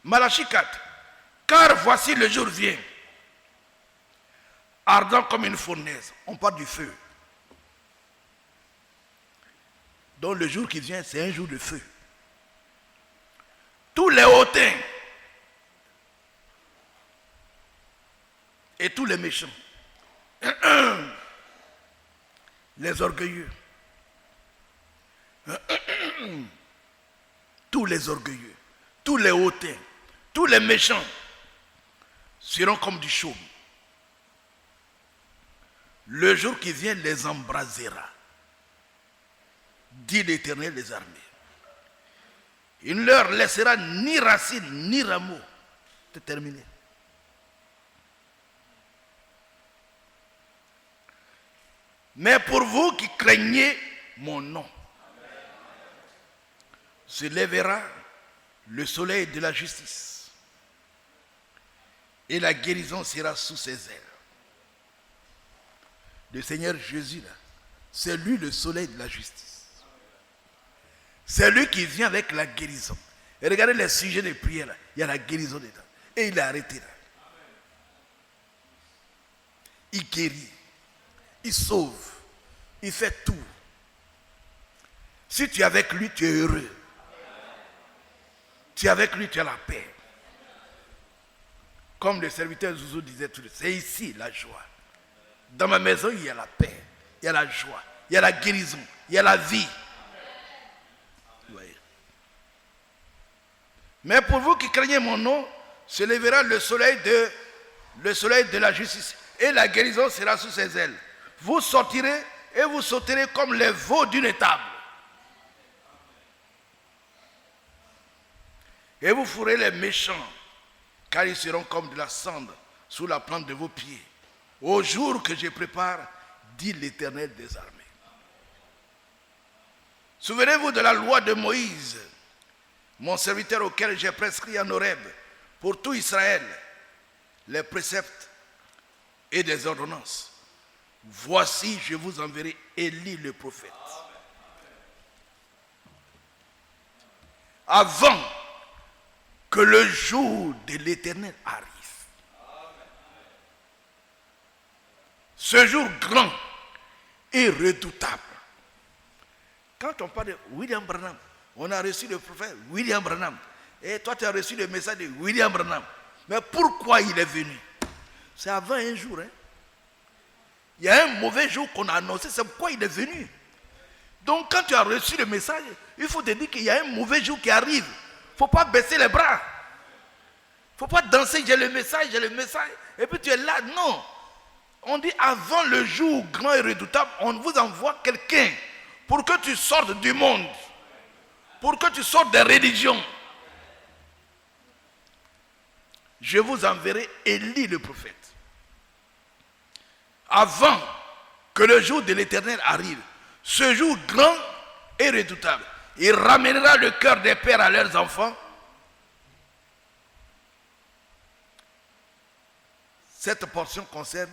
Malachie 4. Car voici le jour vient, ardent comme une fournaise. On parle du feu. Donc le jour qui vient, c'est un jour de feu. Tous les hautains et tous les méchants, les orgueilleux, tous les orgueilleux, tous les hautains, tous les méchants seront comme du chaume. Le jour qui vient les embrasera, dit l'Éternel des armées. Il ne leur laissera ni racine ni rameau. C'est terminé. Mais pour vous qui craignez mon nom, se lèvera le soleil de la justice et la guérison sera sous ses ailes. Le Seigneur Jésus, là, c'est lui le soleil de la justice. C'est lui qui vient avec la guérison. Et regardez les sujets de prière, là, il y a la guérison dedans. Et il est arrêté là. Il guérit, il sauve, il fait tout. Si tu es avec lui, tu es heureux. Tu es avec lui, tu as la paix. Comme le serviteur Zouzou disait tout le temps, c'est ici la joie. Dans ma maison, il y a la paix, il y a la joie, il y a la guérison, il y a la vie. Oui. Mais pour vous qui craignez mon nom, se lèvera le soleil de la justice et la guérison sera sous ses ailes. Vous sortirez et vous sauterez comme les veaux d'une étable. Et vous fourrez les méchants, car ils seront comme de la cendre sous la plante de vos pieds. Au jour que je prépare, dit l'Éternel des armées. Souvenez-vous de la loi de Moïse, mon serviteur auquel j'ai prescrit en Horeb, pour tout Israël, les préceptes et des ordonnances. Voici, je vous enverrai Élie le prophète. Avant que le jour de l'Éternel arrive. Ce jour grand et redoutable. Quand on parle de William Branham, on a reçu le prophète William Branham. Et toi, tu as reçu le message de William Branham. Mais pourquoi il est venu? C'est avant un jour. Hein? Il y a un mauvais jour qu'on a annoncé, c'est pourquoi il est venu. Donc quand tu as reçu le message, il faut te dire qu'il y a un mauvais jour qui arrive. Il ne faut pas baisser les bras. Il ne faut pas danser, j'ai le message, et puis tu es là. Non. On dit avant le jour grand et redoutable, on vous envoie quelqu'un pour que tu sortes du monde, pour que tu sortes des religions. Je vous enverrai Élie le prophète. Avant que le jour de l'Éternel arrive, ce jour grand et redoutable, il ramènera le cœur des pères à leurs enfants. Cette portion concerne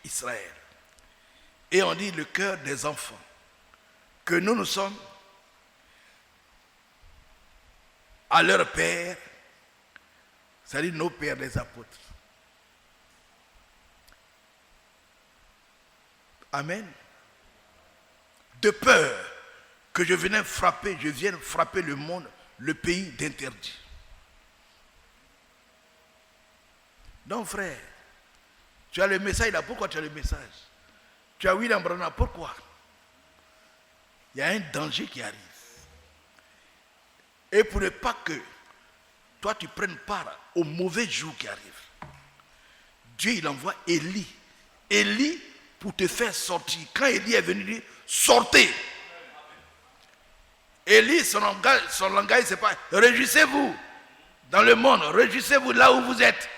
Israël. Et on dit le cœur des enfants. Que nous sommes à leur père, c'est-à-dire nos pères les apôtres. Amen. De peur que je vienne frapper le monde, le pays d'interdit. Donc frère, tu as le message là, pourquoi tu as le message? Tu as William Branham, pourquoi? Il y a un danger qui arrive. Et pour ne pas que toi tu prennes part au mauvais jour qui arrive, Dieu il envoie Élie. Élie pour te faire sortir. Quand Élie est venu dire sortez. Élie, son langage c'est pas réjouissez-vous dans le monde, réjouissez-vous là où vous êtes.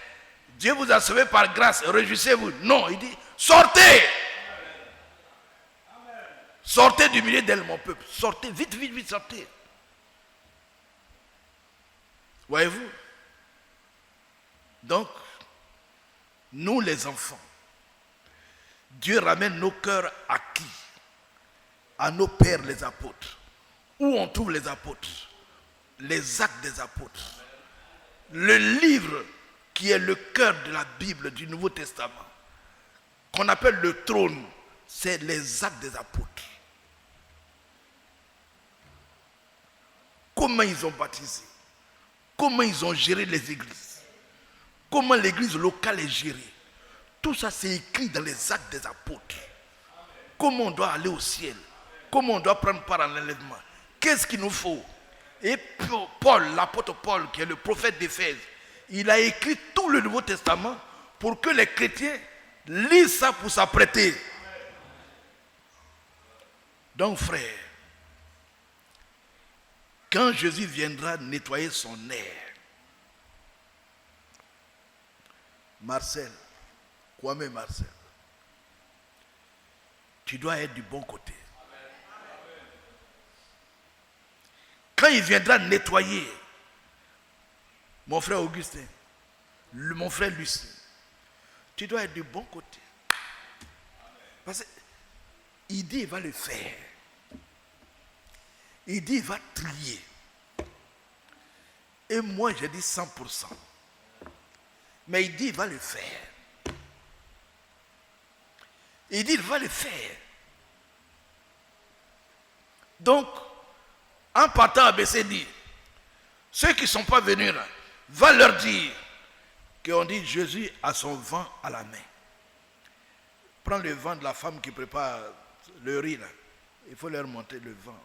Dieu vous a sauvé par grâce, réjouissez-vous. Non, il dit sortez. Sortez du milieu d'elle, mon peuple. Sortez, vite, vite, vite, sortez. Voyez-vous? Donc, nous les enfants, Dieu ramène nos cœurs à qui? À nos pères les apôtres. Où on trouve les apôtres? Les actes des apôtres. Le livre qui est le cœur de la Bible du Nouveau Testament, qu'on appelle le trône, c'est les actes des apôtres. Comment ils ont baptisé? Comment ils ont géré les églises? Comment l'église locale est gérée? Tout ça c'est écrit dans les actes des apôtres. Comment on doit aller au ciel? Comment on doit prendre part à l'enlèvement? Qu'est-ce qu'il nous faut? Et Paul, l'apôtre Paul, qui est le prophète d'Éphèse, il a écrit tout le Nouveau Testament pour que les chrétiens lisent ça pour s'apprêter. Donc frère, quand Jésus viendra nettoyer son air, Marcel, Kwame Marcel, tu dois être du bon côté. Quand il viendra nettoyer mon frère Augustin, mon frère Lucien, tu dois être du bon côté. Parce qu'il dit il va le faire. Il dit il va trier. Et moi j'ai dit 100%. Mais il dit il va le faire. Il dit il va le faire. Donc, en partant à BCD, ceux qui ne sont pas venus là, va leur dire qu'on dit Jésus a son vent à la main. Prends le vent de la femme qui prépare le riz là. Il faut leur monter le vent.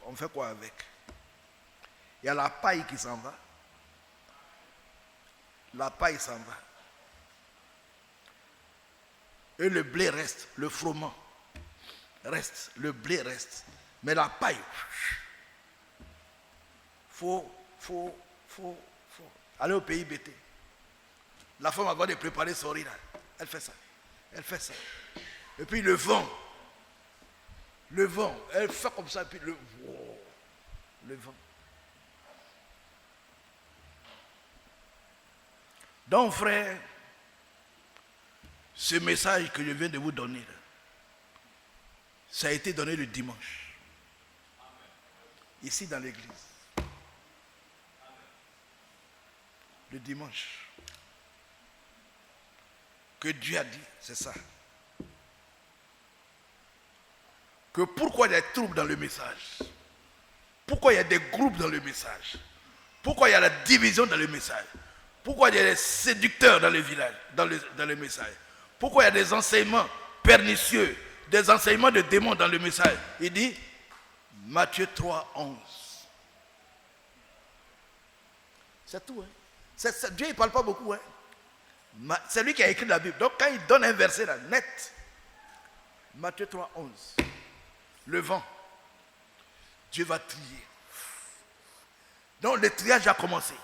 On fait quoi avec? Il y a la paille qui s'en va. La paille s'en va. Et le blé reste, le froment reste, le blé reste. Mais la paille, faut aller au pays bêté. La femme avant de préparer son riz là, elle fait ça. Elle fait ça. Et puis le vent, elle fait comme ça, et puis le vent. Donc frère, ce message que je viens de vous donner, là, ça a été donné le dimanche. Ici dans l'église. Le dimanche. Que Dieu a dit, c'est ça. Que pourquoi il y a des troubles dans le message? Pourquoi il y a des groupes dans le message? Pourquoi il y a la division dans le message? Pourquoi il y a des séducteurs dans le village, dans le message? Pourquoi il y a des enseignements pernicieux, des enseignements de démons dans le message? Il dit, Matthieu 3, 11. C'est tout. Hein? Dieu ne parle pas beaucoup. Hein? C'est lui qui a écrit la Bible. Donc quand il donne un verset là, net, Matthieu 3, 11. Le vent, Dieu va trier. Donc le triage a commencé.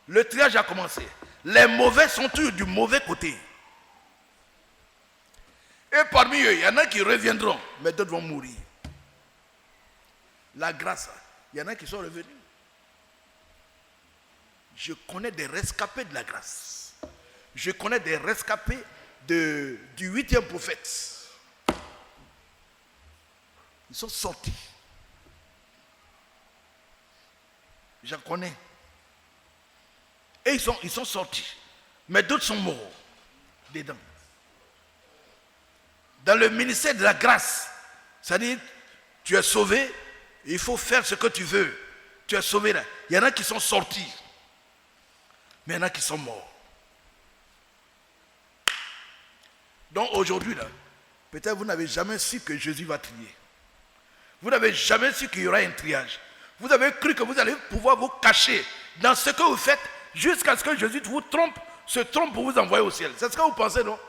Le triage a commencé. Les mauvais sont toujours du mauvais côté. Et parmi eux, il y en a qui reviendront, mais d'autres vont mourir. La grâce, il y en a qui sont revenus. Je connais des rescapés de la grâce. Je connais des rescapés du 8e prophète. Ils sont sortis. J'en connais. Et ils sont sortis. Mais d'autres sont morts dedans. Dans le ministère de la grâce, c'est-à-dire, tu es sauvé, il faut faire ce que tu veux. Tu es sauvé là. Il y en a qui sont sortis. Mais il y en a qui sont morts. Donc aujourd'hui là, peut-être vous n'avez jamais su que Jésus va trier. Vous n'avez jamais su qu'il y aura un triage. Vous avez cru que vous allez pouvoir vous cacher dans ce que vous faites jusqu'à ce que Jésus se trompe pour vous envoyer au ciel. C'est ce que vous pensez, non?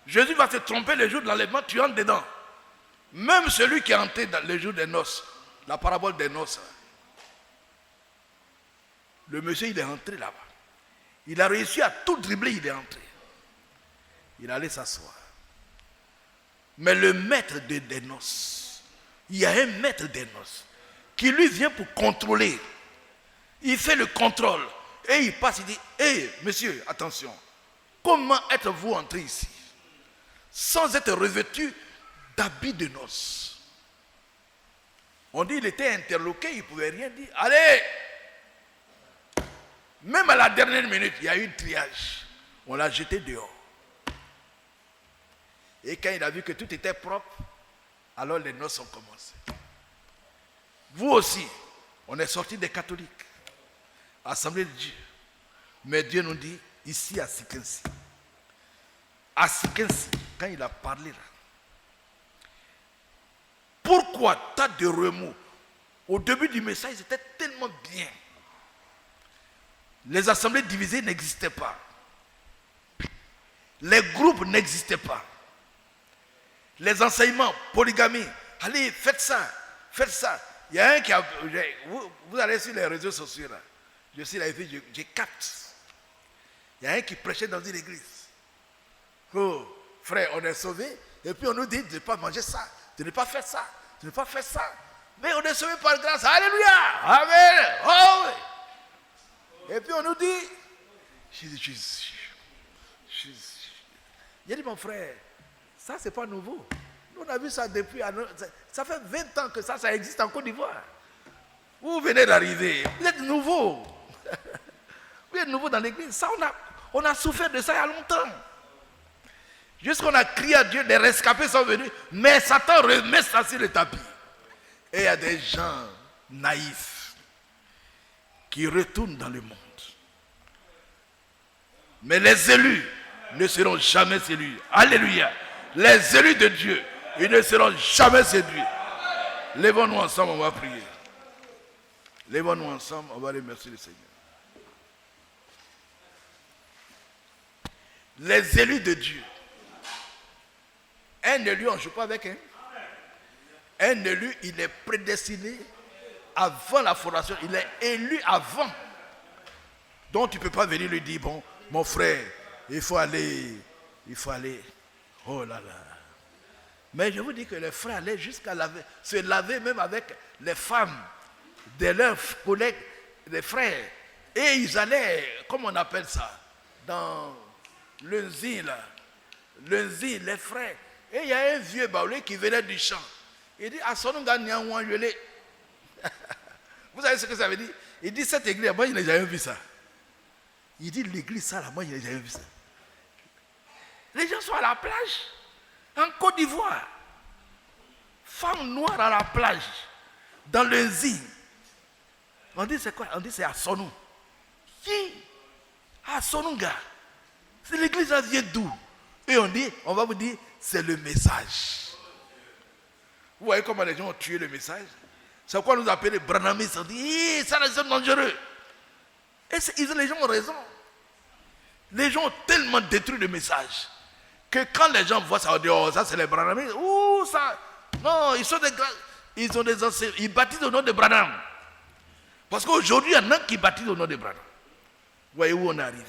Jésus va se tromper le jour de l'enlèvement, tu entres dedans. Même celui qui est entré dans le jour des noces, la parabole des noces, le monsieur, il est entré là-bas. Il a réussi à tout dribbler, il est entré. Il allait s'asseoir. Mais le maître des noces, il y a un maître des noces qui lui vient pour contrôler. Il fait le contrôle. Et il passe, il dit, hé, monsieur, attention, comment êtes-vous entré ici sans être revêtu d'habits de noces? On dit, il était interloqué, il ne pouvait rien dire. Allez! Même à la dernière minute, il y a eu un triage. On l'a jeté dehors. Et quand il a vu que tout était propre, alors les noces ont commencé. Vous aussi, on est sortis des catholiques, Assemblée de Dieu. Mais Dieu nous dit, ici à Sikensi, quand il a parlé là, pourquoi tas de remous? Au début du message, c'était tellement bien. Les assemblées divisées n'existaient pas. Les groupes n'existaient pas. Les enseignements, polygamie, allez, faites ça, faites ça. Il y a un qui a... Vous allez sur les réseaux sociaux là. Je suis là et puis je capte. Il y a un qui prêchait dans une église. Oh, frère, on est sauvés. Et puis on nous dit de ne pas manger ça, de ne pas faire ça, de ne pas faire ça. Mais on est sauvés par grâce. Alléluia. Amen. Oh, oui. Et puis on nous dit, j'ai dit mon frère, ça c'est pas nouveau. Nous on a vu ça depuis, ça fait 20 ans que ça existe en Côte d'Ivoire. Vous venez d'arriver, vous êtes nouveau. Vous êtes nouveau dans l'église. Ça on a souffert de ça il y a longtemps. Jusqu'on a crié à Dieu, des rescapés sont venus, mais Satan remet ça sur le tapis. Et il y a des gens naïfs qui retournent dans le monde. Mais les élus ne seront jamais séduits. Alléluia. Les élus de Dieu, ils ne seront jamais séduits. Lèvons-nous ensemble, on va prier. Lèvons-nous ensemble, on va remercier le Seigneur. Les élus de Dieu. Un élu, on ne joue pas avec un. Un élu, il est prédestiné avant la fondation. Il est élu avant. Donc tu ne peux pas venir lui dire, bon, mon frère, il faut aller. Oh là là. Mais je vous dis que les frères allaient jusqu'à se laver même avec les femmes de leurs collègues, les frères. Et ils allaient, comment on appelle ça, dans l'unzi là. L'unzi, les frères. Et il y a un vieux baoulé qui venait du champ. Il dit, ah, son gars, vous savez ce que ça veut dire? Il dit, cette église, moi, je n'ai jamais vu ça. Il dit, l'église, ça, là, moi, je n'ai jamais vu ça. Les gens sont à la plage, en Côte d'Ivoire. Femmes noires à la plage, dans le Zi. On dit, c'est quoi? On dit, c'est à Sonou. Qui? À Sonunga. C'est l'église, ça vient d'où? Et on dit, on va vous dire, c'est le message. Vous voyez comment les gens ont tué le message? C'est quoi nous appeler les branamistes? On dit, ça, c'est dangereux. Et les gens ont raison. Les gens ont tellement détruit le message que quand les gens voient ça, on dit, oh, ça c'est les branamistes. Ouh, ça. Non, ils ont des enseignants. Ils baptisent au nom de Branham. Parce qu'aujourd'hui, il y en a qui baptisent au nom de Branham. Vous voyez où on est arrivé?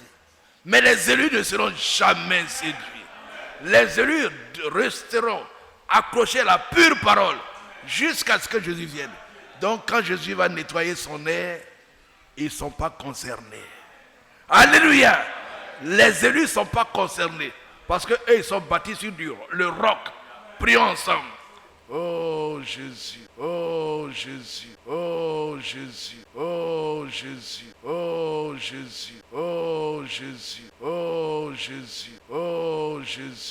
Mais les élus ne seront jamais séduits. Les élus resteront accrochés à la pure parole jusqu'à ce que Jésus vienne. Donc quand Jésus va nettoyer son air, ils ne sont pas concernés. Alléluia. Les élus ne sont pas concernés parce qu'eux ils sont bâtis sur le roc. Prions ensemble. Oh Jésus, oh Jésus, oh Jésus, oh Jésus, oh Jésus, oh Jésus, oh Jésus, oh Jésus.